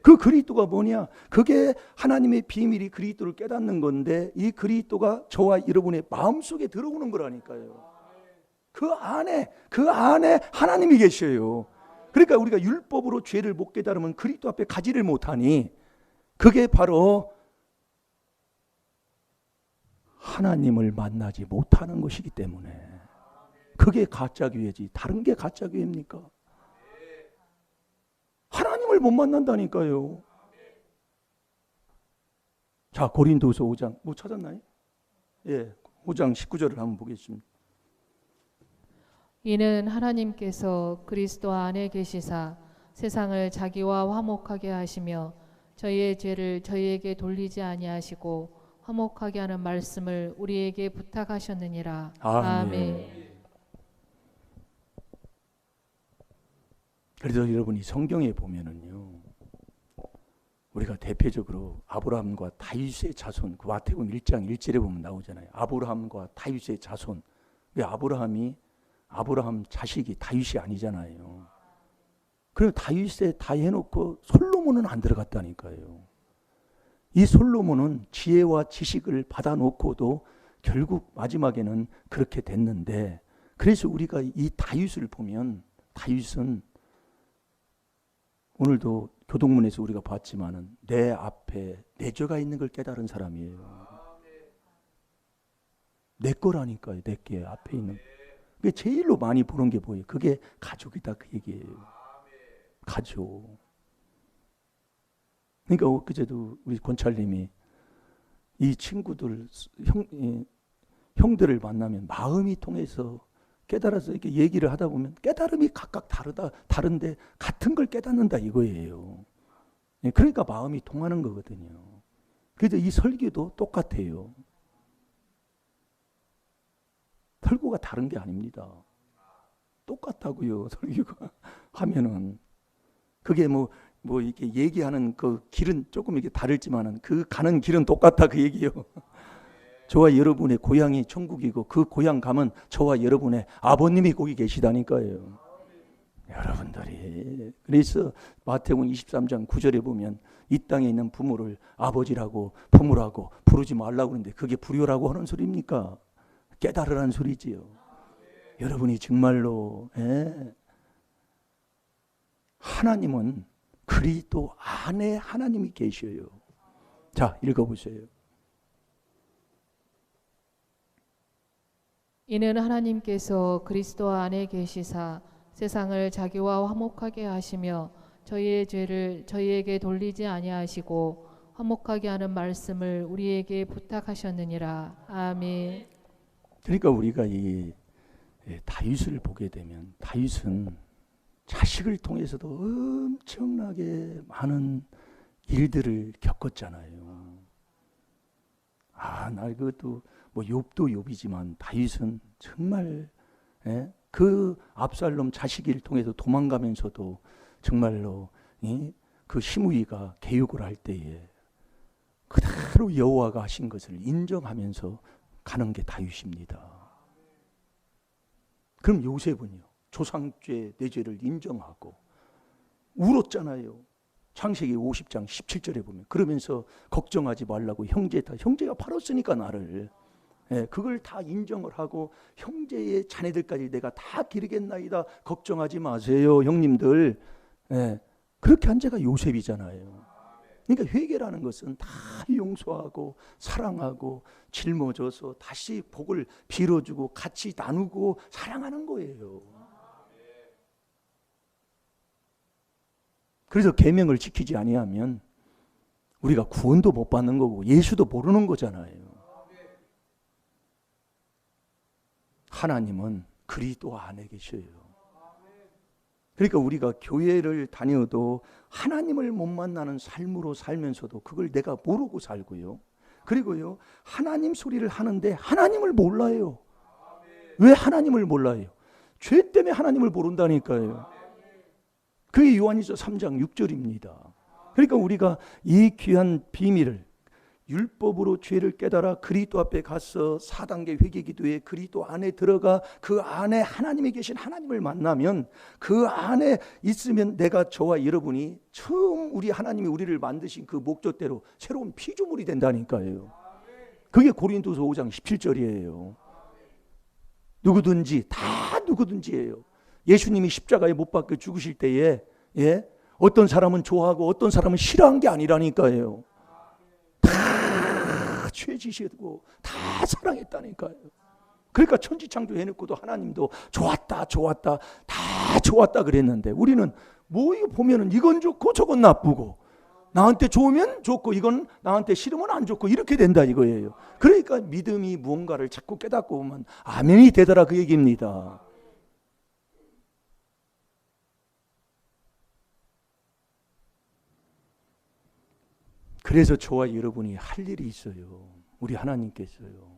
그 그리스도가 뭐냐? 그게 하나님의 비밀이 그리스도를 깨닫는 건데 이 그리스도가 저와 여러분의 마음속에 들어오는 거라니까요. 그 안에 하나님이 계셔요. 그러니까 우리가 율법으로 죄를 못 깨달으면 그리스도 앞에 가지를 못하니 그게 바로 하나님을 만나지 못하는 것이기 때문에 그게 가짜 교회지 다른 게 가짜 교회입니까? 하나님을 못 만난다니까요. 자, 고린도서 5장 뭐 찾았나요? 예, 5장 19절을 한번 보겠습니다. 이는 하나님께서 그리스도 안에 계시사 세상을 자기와 화목하게 하시며 저희의 죄를 저희에게 돌리지 아니하시고 화목하게 하는 말씀을 우리에게 부탁하셨느니라. 아멘. 그래서 여러분이 성경에 보면은요, 우리가 대표적으로 아브라함과 다윗의 자손, 그 마태복음 1장 1절에 보면 나오잖아요. 아브라함과 다윗의 자손. 왜 아브라함 자식이 다윗이 아니잖아요. 그럼 다윗에 다 해놓고 솔로몬은 안 들어갔다니까요. 이 솔로몬은 지혜와 지식을 받아놓고도 결국 마지막에는 그렇게 됐는데, 그래서 우리가 이 다윗을 보면 다윗은 오늘도 교동문에서 우리가 봤지만은 내 앞에 내 죄가 있는 걸 깨달은 사람이에요. 내 거라니까요. 내 게 앞에 있는. 그게 제일로 많이 보는 게 뭐예요? 그게 가족이다 그 얘기예요. 가족. 그러니까 그제도 우리 권찰님이 이 친구들 형들을 만나면 마음이 통해서 깨달아서 이렇게 얘기를 하다 보면 깨달음이 각각 다른데 같은 걸 깨닫는다 이거예요. 그러니까 마음이 통하는 거거든요. 그래서 이 설교도 똑같아요. 설교가 다른 게 아닙니다. 똑같다고요. 설교가 하면은 그게 뭐 이렇게 얘기하는 그 길은 조금 이렇게 다르지만은 그 가는 길은 똑같다 그 얘기요. 저와 여러분의 고향이 천국이고 그 고향 가면 저와 여러분의 아버님이 거기 계시다니까요. 여러분들이 그래서 마태복음 23장 9절에 보면 이 땅에 있는 부모를 아버지라고 부모라고 부르지 말라고 그러는데 그게 불효라고 하는 소리입니까? 깨달으라는 소리지요. 여러분이 정말로 하나님은 그리스도 안에 하나님이 계셔요. 자, 읽어보세요. 이는 하나님께서 그리스도 안에 계시사 세상을 자기와 화목하게 하시며 저희의 죄를 저희에게 돌리지 아니하시고 화목하게 하는 말씀을 우리에게 부탁하셨느니라. 아멘. 그러니까 우리가 이 다윗을 보게 되면 다윗은 자식을 통해서도 엄청나게 많은 일들을 겪었잖아요. 나 그것도 뭐 욥도 욥이지만 다윗은 정말 그 압살롬 자식을 통해서 도망가면서도 정말로 그 시므이가 개육을 할 때에 그대로 여호와가 하신 것을 인정하면서 가는 게 다윗입니다. 그럼 요셉은요? 조상죄 내 죄를 인정하고 울었잖아요. 창세기 50장 17절에 보면 그러면서 걱정하지 말라고 형제가 팔았으니까 나를 그걸 다 인정을 하고 형제의 자네들까지 내가 다 기르겠나이다 걱정하지 마세요 형님들 그렇게 한 자가 요셉이잖아요. 그러니까 회개라는 것은 다 용서하고 사랑하고 짊어져서 다시 복을 빌어주고 같이 나누고 사랑하는 거예요. 그래서 계명을 지키지 아니하면 우리가 구원도 못 받는 거고 예수도 모르는 거잖아요. 하나님은 그리스도 안에 계셔요. 그러니까 우리가 교회를 다녀도 하나님을 못 만나는 삶으로 살면서도 그걸 내가 모르고 살고요. 그리고요, 하나님 소리를 하는데 하나님을 몰라요. 왜 하나님을 몰라요? 죄 때문에 하나님을 모른다니까요. 그게 요한일서 3장 6절입니다. 그러니까 우리가 이 귀한 비밀을 율법으로 죄를 깨달아 그리스도 앞에 가서 4단계 회개 기도에 그리스도 안에 들어가 그 안에 하나님이 계신 하나님을 만나면 그 안에 있으면 내가 저와 여러분이 처음 우리 하나님이 우리를 만드신 그 목적대로 새로운 피조물이 된다니까요. 그게 고린도서 5장 17절이에요. 누구든지예요. 예수님이 십자가에 못 박혀 죽으실 때에 어떤 사람은 좋아하고 어떤 사람은 싫어한 게 아니라니까요. 다 죄지시고 다 사랑했다니까요. 그러니까 천지창조 해놓고도 하나님도 좋았다 다 좋았다 그랬는데 우리는 뭐 이거 보면은 이건 좋고 저건 나쁘고 나한테 좋으면 좋고 이건 나한테 싫으면 안 좋고 이렇게 된다 이거예요. 그러니까 믿음이 무언가를 자꾸 깨닫고 보면 아멘이 되더라 그 얘기입니다. 그래서 저와 여러분이 할 일이 있어요. 우리 하나님께서요.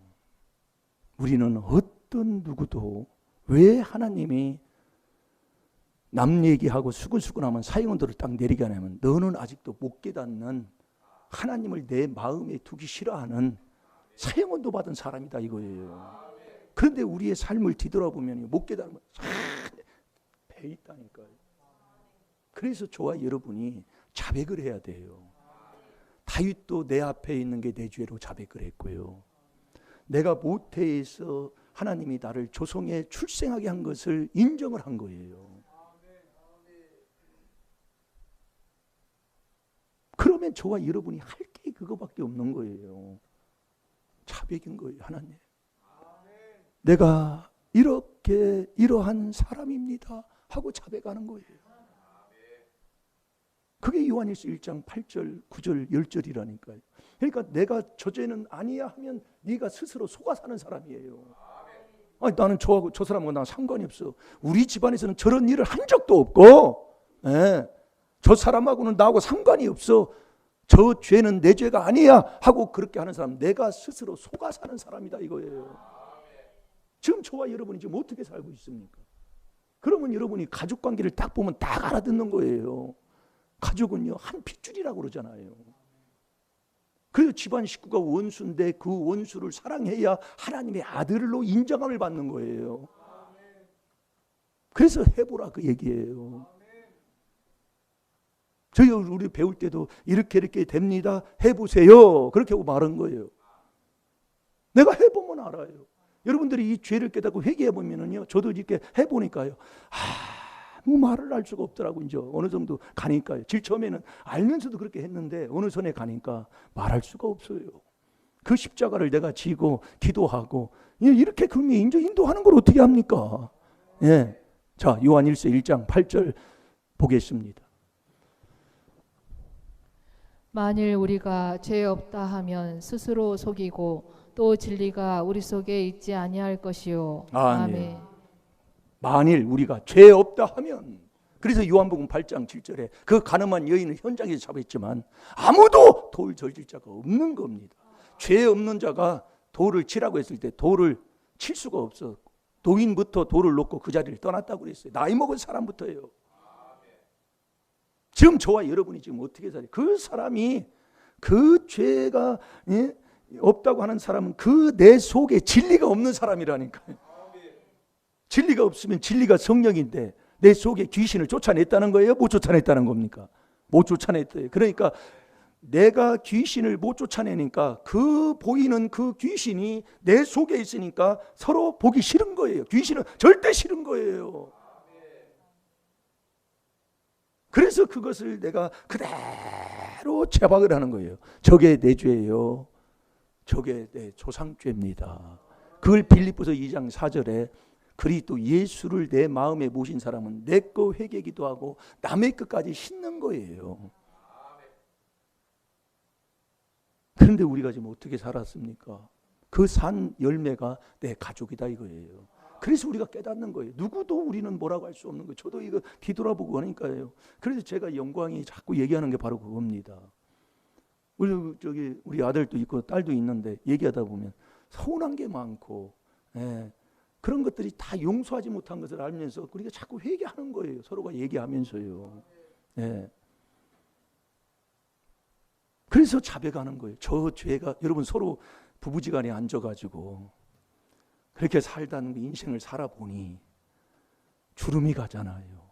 우리는 어떤 누구도 왜 하나님이 남 얘기하고 수근수근하면 사형원들을 딱 내리게 하냐면 너는 아직도 못 깨닫는 하나님을 내 마음에 두기 싫어하는 사형원도 받은 사람이다 이거예요. 그런데 우리의 삶을 뒤돌아보면 못 깨달으면 배 있다니까요. 그래서 저와 여러분이 자백을 해야 돼요. 다윗도 내 앞에 있는 게 내 죄로 자백을 했고요. 내가 모태에서 하나님이 나를 조성에 출생하게 한 것을 인정을 한 거예요. 그러면 저와 여러분이 할 게 그거밖에 없는 거예요. 자백인 거예요. 하나님, 내가 이러한 사람입니다 하고 자백하는 거예요. 그게 요한일서 1장 8절, 9절, 10절이라니까요. 그러니까 내가 저 죄는 아니야 하면 네가 스스로 속아 사는 사람이에요. 아니, 나는 저 사람하고 나랑 상관이 없어. 우리 집안에서는 저런 일을 한 적도 없고, 예. 저 사람하고는 나하고 상관이 없어. 저 죄는 내 죄가 아니야 하고 그렇게 하는 사람, 내가 스스로 속아 사는 사람이다 이거예요. 지금 저와 여러분이 지금 어떻게 살고 있습니까? 그러면 여러분이 가족관계를 딱 보면 딱 알아듣는 거예요. 가족은요, 한 핏줄이라고 그러잖아요. 그래서 집안 식구가 원수인데 그 원수를 사랑해야 하나님의 아들로 인정함을 받는 거예요. 그래서 해보라 그 얘기예요. 저희 우리 배울 때도 이렇게 됩니다. 해보세요. 그렇게 하고 말한 거예요. 내가 해보면 알아요. 여러분들이 이 죄를 깨닫고 회개해 보면은요, 저도 이렇게 해보니까요, 아무 말을 할 수가 없더라고. 이제 어느 정도 가니까요. 제일 처음에는 알면서도 그렇게 했는데 어느 선에 가니까 말할 수가 없어요. 그 십자가를 내가 지고 기도하고 이렇게 그러면 이제 인도하는 걸 어떻게 합니까? 예. 자, 요한일서 1장 8절 보겠습니다. 만일 우리가 죄 없다 하면 스스로 속이고 또 진리가 우리 속에 있지 아니할 것이요. 아멘. 만일 우리가 죄 없다 하면, 그래서 요한복음 8장 7절에 그 가늠한 여인을 현장에서 잡았지만 아무도 돌 져질 자가 없는 겁니다. 죄 없는 자가 돌을 치라고 했을 때 돌을 칠 수가 없어. 노인부터 돌을 놓고 그 자리를 떠났다고 그랬어요. 나이 먹은 사람부터예요. 지금 저와 여러분이 지금 어떻게 살아요? 그 사람이 그 죄가 없다고 하는 사람은 그 내 속에 진리가 없는 사람이라니까요. 진리가 없으면, 진리가 성령인데 내 속에 귀신을 쫓아냈다는 거예요? 못 쫓아냈다는 겁니까? 못 쫓아냈대요. 그러니까 내가 귀신을 못 쫓아내니까 그 보이는 그 귀신이 내 속에 있으니까 서로 보기 싫은 거예요. 귀신은 절대 싫은 거예요. 그래서 그것을 내가 그대로 채박을 하는 거예요. 저게 내 죄예요. 저게 내 조상죄입니다. 그걸 빌립보서 2장 4절에 그리스도 예수를 내 마음에 모신 사람은 내 거 회개기도 하고 남의 것까지 싣는 거예요. 그런데 우리가 지금 어떻게 살았습니까? 그 산 열매가 내 가족이다 이거예요. 그래서 우리가 깨닫는 거예요. 누구도 우리는 뭐라고 할 수 없는 거예요. 저도 이거 뒤돌아보고 하니까요. 그래서 제가 영광이 자꾸 얘기하는 게 바로 그겁니다. 우리 아들도 있고 딸도 있는데 얘기하다 보면 서운한 게 많고, 그런 것들이 다 용서하지 못한 것을 알면서 우리가 자꾸 회개하는 거예요. 서로가 얘기하면서요. 그래서 자백하는 거예요. 저 죄가, 여러분 서로 부부지간에 앉아가지고 그렇게 살다는 인생을 살아보니 주름이 가잖아요.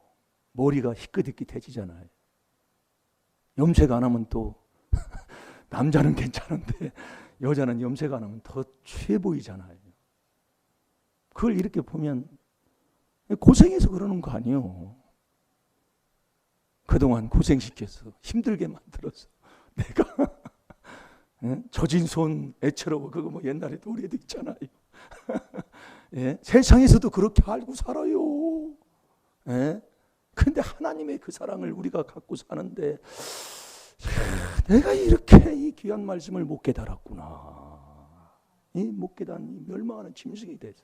머리가 희끗희끗해지잖아요. 염색 안 하면 또 남자는 괜찮은데 여자는 염색 안 하면 더 취해 보이잖아요. 그걸 이렇게 보면 고생해서 그러는 거 아니에요. 그동안 고생시켜서 힘들게 만들어서 내가 젖은 손 애처로워, 그거 뭐 옛날에 노래도 있잖아요. 세상에서도 그렇게 알고 살아요. 그런데 하나님의 그 사랑을 우리가 갖고 사는데 내가 이렇게 이 귀한 말씀을 못 깨달았구나. 못 깨닫니 멸망하는 짐승이 돼서.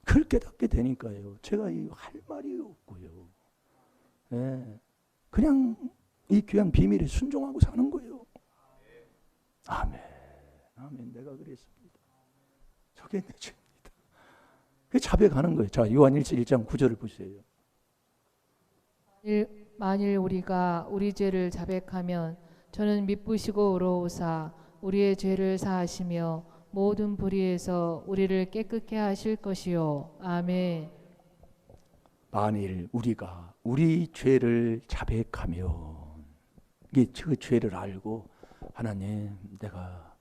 그걸 깨닫게 되니까요. 제가 할 말이 없고요. 그냥 이 귀한 비밀에 순종하고 사는 거예요. 아멘. 아멘. 내가 그랬습니다. 저게 내 죄입니다. 그 자백하는 거예요. 자, 요한일서 1장 9절을 보세요. 만일 우리가 우리 죄를 자백하면 저는 미쁘시고 의로우사 우리의 죄를 사하시며 모든 불의에서 우리를 깨끗게 하실 것이요. 아멘. 만일 우리가 우리 죄를 자백하면, 이게 그 죄를 알고 하나님 내가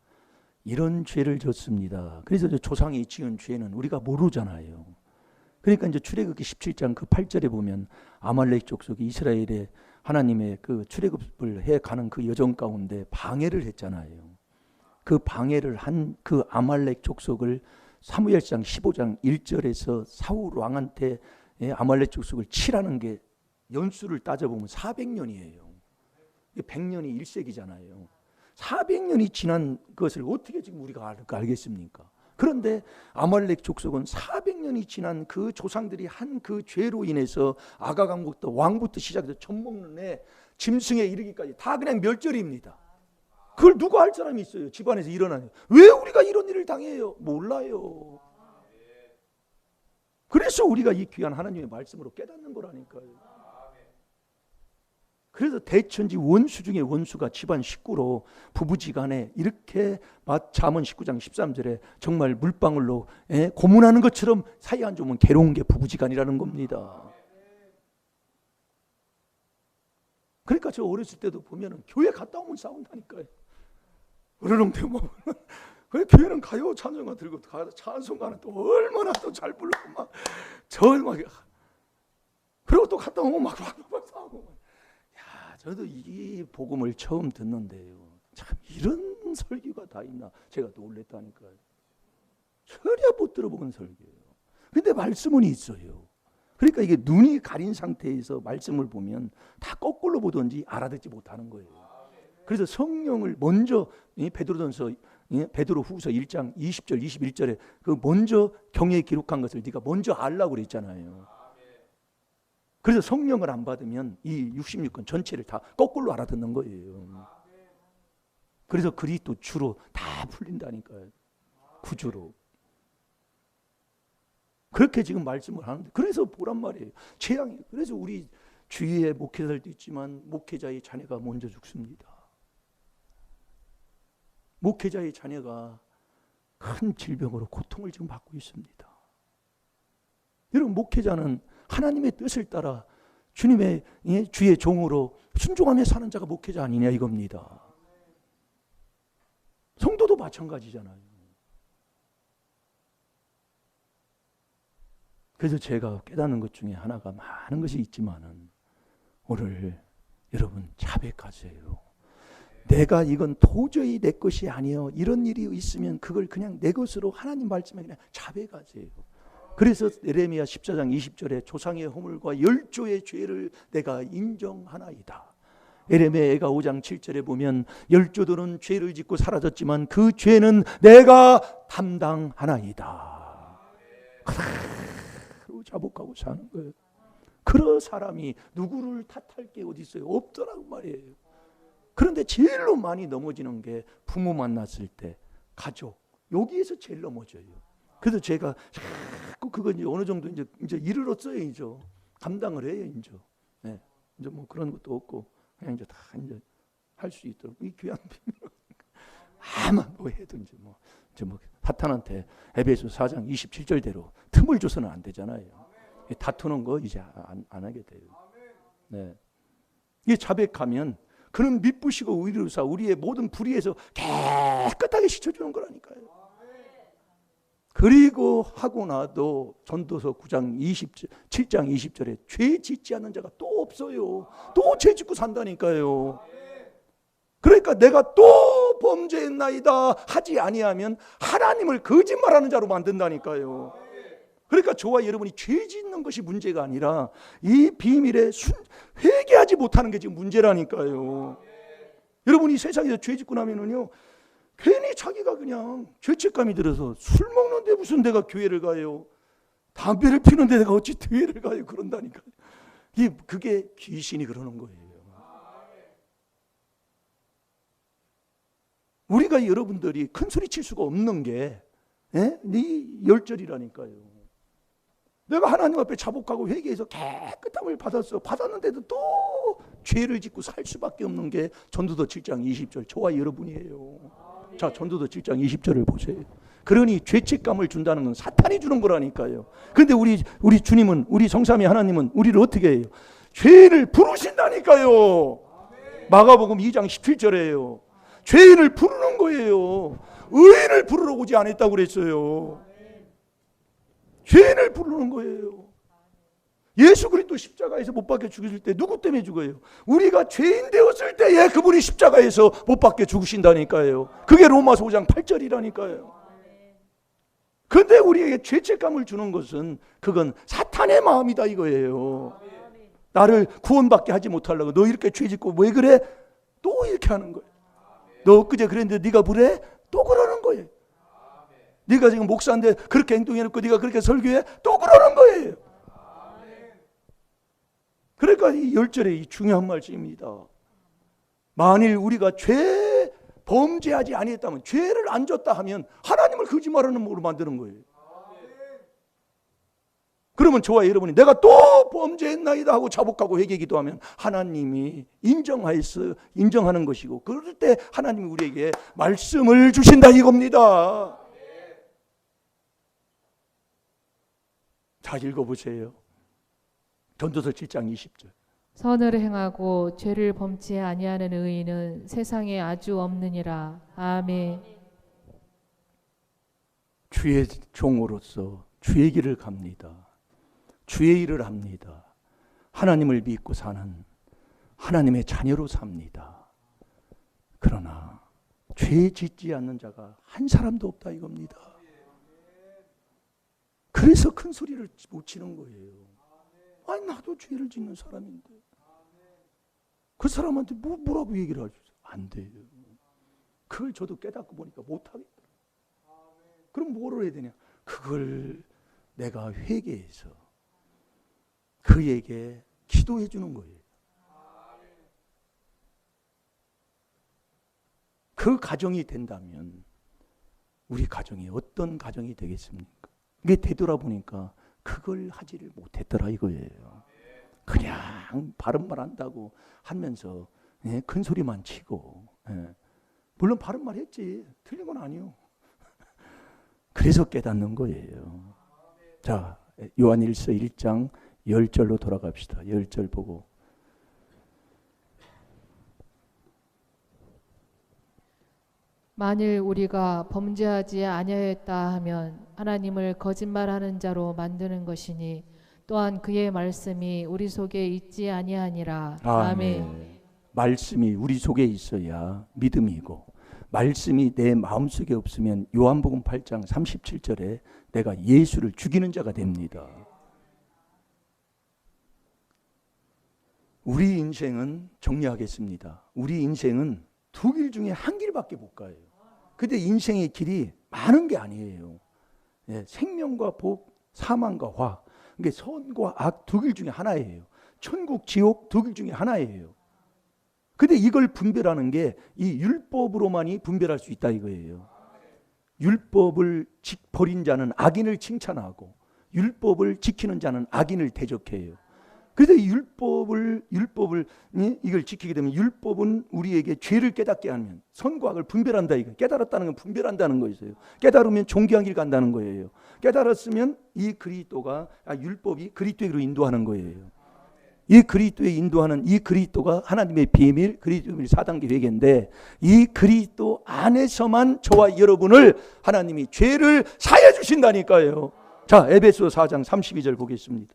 이런 죄를 졌습니다. 그래서 조상이 지은 죄는 우리가 모르잖아요. 그러니까 이제 출애굽기 17장 그 8절에 보면 아말렉 족속이 이스라엘의 하나님의 그 출애굽을 해 가는 그 여정 가운데 방해를 했잖아요. 그 방해를 한 그 아말렉 족속을 사무엘상 15장 1절에서 사울 왕한테 아말렉 족속을 치라는 게 연수를 따져보면 400년이에요. 100년이 1세기잖아요. 400년이 지난 것을 어떻게 지금 우리가 알겠습니까? 그런데 아말렉 족속은 400년이 지난 그 조상들이 한 그 죄로 인해서 아각 왕부터 시작해서 젖 먹는 애, 짐승에 이르기까지 다 그냥 멸절입니다. 그걸 누가 할 사람이 있어요? 집안에서 일어나요. 왜 우리가 이런 일을 당해요? 몰라요. 그래서 우리가 이 귀한 하나님의 말씀으로 깨닫는 거라니까요. 그래서 대천지 원수 중에 원수가 집안 식구로 부부지간에 이렇게 잠언 19장 13절에 정말 물방울로 고문하는 것처럼 사이 안 좋으면 괴로운 게 부부지간이라는 겁니다. 그러니까 저 어렸을 때도 보면은 교회 갔다 오면 싸운다니까요. 어르렁대고 왜 교회는 가요 찬송가 들고 찬송가는 또 얼마나 또 잘 부르고 막 절막 그리고 또 갔다 오면 막 싸우고. 저도 이 복음을 처음 듣는데요. 참 이런 설교가 다 있나 제가 놀랬다니까요. 전혀 못 들어본 설교예요. 근데 말씀은 있어요. 그러니까 이게 눈이 가린 상태에서 말씀을 보면 다 거꾸로 보든지 알아듣지 못하는 거예요. 그래서 성령을 먼저 베드로전서 베드로후서 1장 20절 21절에 그 먼저 경외에 기록한 것을 네가 먼저 알라고 그랬잖아요. 그래서 성령을 안 받으면 이 66권 전체를 다 거꾸로 알아듣는 거예요. 그래서 그리스도 주로 다 풀린다니까요. 구주로. 그렇게 지금 말씀을 하는데 그래서 보란 말이에요. 재앙이. 그래서 우리 주위에 목회자들도 있지만 목회자의 자녀가 먼저 죽습니다. 목회자의 자녀가 큰 질병으로 고통을 지금 받고 있습니다. 여러분 목회자는 하나님의 뜻을 따라 주님의 주의 종으로 순종하며 사는 자가 목회자 아니냐 이겁니다. 성도도 마찬가지잖아요. 그래서 제가 깨닫는 것 중에 하나가 많은 것이 있지만은 오늘 여러분 자백하세요. 내가 이건 도저히 내 것이 아니요. 이런 일이 있으면 그걸 그냥 내 것으로 하나님 말씀에 그냥 자백하세요. 그래서 예레미야 14장 20절에 조상의 허물과 열조의 죄를 내가 인정하나이다. 예레미야가 5장 7절에 보면 열조들은 죄를 짓고 사라졌지만 그 죄는 내가 담당하나이다. 그대로 자복하고 사는 거예요. 그런 사람이 누구를 탓할 게 어디 있어요? 없더라고 말이에요. 그런데 제일로 많이 넘어지는 게 부모 만났을 때 가족 여기에서 제일 넘어져요. 그래서 제가 자꾸 그거 이제 어느 정도 이제 이르렀어요. 이제 감당을 해요. 이제 이제 뭐 그런 것도 없고 그냥 이제 다 이제 할 수 있도록 이 귀한 비밀. 아마 뭐 해도 이제 뭐 사탄한테 에베소 4장 27절대로 틈을 줘서는 안 되잖아요. 다투는 거 이제 안 하게 돼요. 네. 이 자백하면 그는 미쁘시고 의로우사 우리의 모든 불의에서 깨끗하게 씻어주는 거라니까요. 그리고 하고 나도 전도서 9장 7장 20절에 죄 짓지 않는 자가 또 없어요. 또 죄 짓고 산다니까요. 그러니까 내가 또 범죄했나이다 하지 아니하면 하나님을 거짓말하는 자로 만든다니까요. 그러니까 저와 여러분이 죄 짓는 것이 문제가 아니라 이 비밀에 회개하지 못하는 게 지금 문제라니까요. 여러분이 세상에서 죄 짓고 나면은요 괜히 자기가 그냥 죄책감이 들어서 술 먹는데 무슨 내가 교회를 가요? 담배를 피우는데 내가 어찌 교회를 가요? 그런다니까요. 그게 귀신이 그러는 거예요. 우리가 여러분들이 큰 소리 칠 수가 없는 게 네 열절이라니까요. 내가 하나님 앞에 자복하고 회개해서 깨끗함을 받았는데도 또 죄를 짓고 살 수밖에 없는 게 전도서 7장 20절 저와 여러분이에요. 자, 전도서 7장 20절을 보세요. 그러니 죄책감을 준다는 건 사탄이 주는 거라니까요. 그런데 우리 주님은 우리 성삼위 하나님은 우리를 어떻게 해요? 죄를 부르신다니까요. 마가복음 2장 17절에요. 죄인을 부르는 거예요. 의인을 부르러 오지 않았다고 그랬어요. 죄인을 부르는 거예요. 예수 그리스도 십자가에서 못 박혀 죽으실 때 누구 때문에 죽어요? 우리가 죄인 되었을 때에 그분이 십자가에서 못 박혀 죽으신다니까요. 그게 로마서 5장 8절이라니까요. 그런데 우리에게 죄책감을 주는 것은 그건 사탄의 마음이다 이거예요. 나를 구원받게 하지 못하려고 너 이렇게 죄 짓고 왜 그래? 또 이렇게 하는 거예요. 너 엊그제 그랬는데 네가 그래? 또 그러는 거예요. 네가 지금 목사인데 그렇게 행동해놓고 네가 그렇게 설교해? 또 그러는 거예요. 그러니까 이 10절에 이 중요한 말씀입니다. 만일 우리가 범죄하지 아니했다면, 죄를 안 졌다 하면 하나님을 거짓말하는 몸으로 만드는 거예요. 그러면 저와 여러분이 내가 또 범죄했나이다 하고 자복하고 회개 기도하면 하나님이 인정하는 것이고, 그럴 때 하나님이 우리에게 말씀을 주신다 이겁니다. 자, 읽어보세요. 전도서 7장 20절. 선을 행하고 죄를 범치 아니하는 의인은 세상에 아주 없느니라. 아멘. 주의 종으로서 주의 길을 갑니다. 주의 일을 합니다. 하나님을 믿고 사는 하나님의 자녀로 삽니다. 그러나 죄 짓지 않는 자가 한 사람도 없다 이겁니다. 그래서 큰 소리를 못 치는 거예요. 아니, 나도 죄를 짓는 사람인데 그 사람한테 뭐라고 얘기를 하죠? 안 돼요. 그걸 저도 깨닫고 보니까 못하겠더라고요. 그럼 뭐를 해야 되냐? 그걸 내가 회개해서 그에게 기도해 주는 거예요. 그 가정이 된다면 우리 가정이 어떤 가정이 되겠습니까? 이게 되돌아보니까 그걸 하지를 못했더라 이거예요. 그냥 바른 말 한다고 하면서 큰 소리만 치고, 물론 바른 말 했지 틀린 건 아니요. 그래서 깨닫는 거예요. 자, 요한일서 1장 10절로 돌아갑시다. 10절 보고. 만일 우리가 범죄하지 아니하였다 하면 하나님을 거짓말하는 자로 만드는 것이니 또한 그의 말씀이 우리 속에 있지 아니하니라. 아멘. 말씀이 우리 속에 있어야 믿음이고, 말씀이 내 마음속에 없으면 요한복음 8장 37절에 내가 예수를 죽이는 자가 됩니다. 우리 인생은 정리하겠습니다. 우리 인생은 두 길 중에 한 길밖에 못 가요. 근데 인생의 길이 많은 게 아니에요. 생명과 복, 사망과 화. 그게 선과 악 두 길 중에 하나예요. 천국, 지옥 두 길 중에 하나예요. 근데 이걸 분별하는 게 이 율법으로만이 분별할 수 있다 이거예요. 율법을 버린 자는 악인을 칭찬하고 율법을 지키는 자는 악인을 대적해요. 그래서 이걸 지키게 되면 율법은 우리에게 죄를 깨닫게 하면 선과 악을 분별한다 이거. 깨달았다는 건 분별한다는 거였어요. 깨달으면 존귀한 길 간다는 거예요. 깨달았으면 이 그리스도가 율법이 그리스도로 인도하는 거예요. 이 그리스도에 인도하는 이 그리스도가 하나님의 비밀, 그리스도의 비밀 4단계 회개인데, 이 그리스도 안에서만 저와 여러분을 하나님이 죄를 사해 주신다니까요. 자, 에베소 4장 32절 보겠습니다.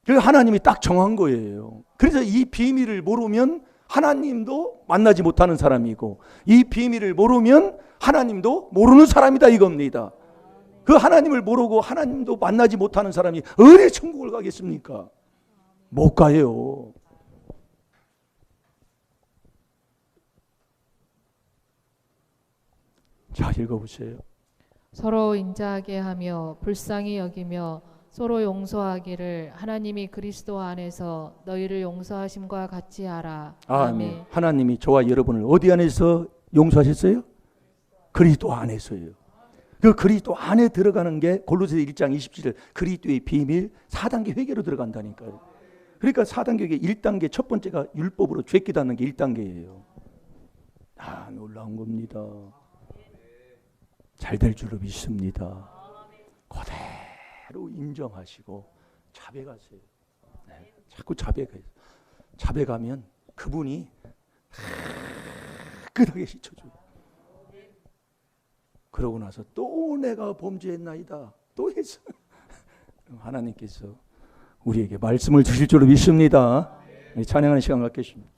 그 하나님이 딱 정한 거예요. 그래서 이 비밀을 모르면 하나님도 만나지 못하는 사람이고, 이 비밀을 모르면 하나님도 모르는 사람이다 이겁니다. 그 하나님을 모르고 하나님도 만나지 못하는 사람이 어디 천국을 가겠습니까? 못 가요. 자, 읽어보세요. 서로 인자하게 하며 불쌍히 여기며 서로 용서하기를 하나님이 그리스도 안에서 너희를 용서하심과 같이 하라. 아멘. 하나님이 저와 여러분을 어디 안에서 용서하셨어요? 그리스도 안에서요. 그 그리스도 안에 들어가는 게 골로새서 1장 27절 그리스도의 비밀 4단계 회개로 들어간다니까요. 그러니까 4단계 회개 1단계 첫 번째가 율법으로 죄 깨닫는 게 1단계예요. 놀라운 겁니다. 잘 될 줄로 믿습니다. 그대로 인정하시고 자백하세요. 자꾸 자백해요. 자백하면 그분이 깨끗하게 씻어줘요. 그러고 나서 또 내가 범죄했나이다 또 했어. 하나님께서 우리에게 말씀을 주실 줄로 믿습니다. 찬양하는 시간 갖겠습니다.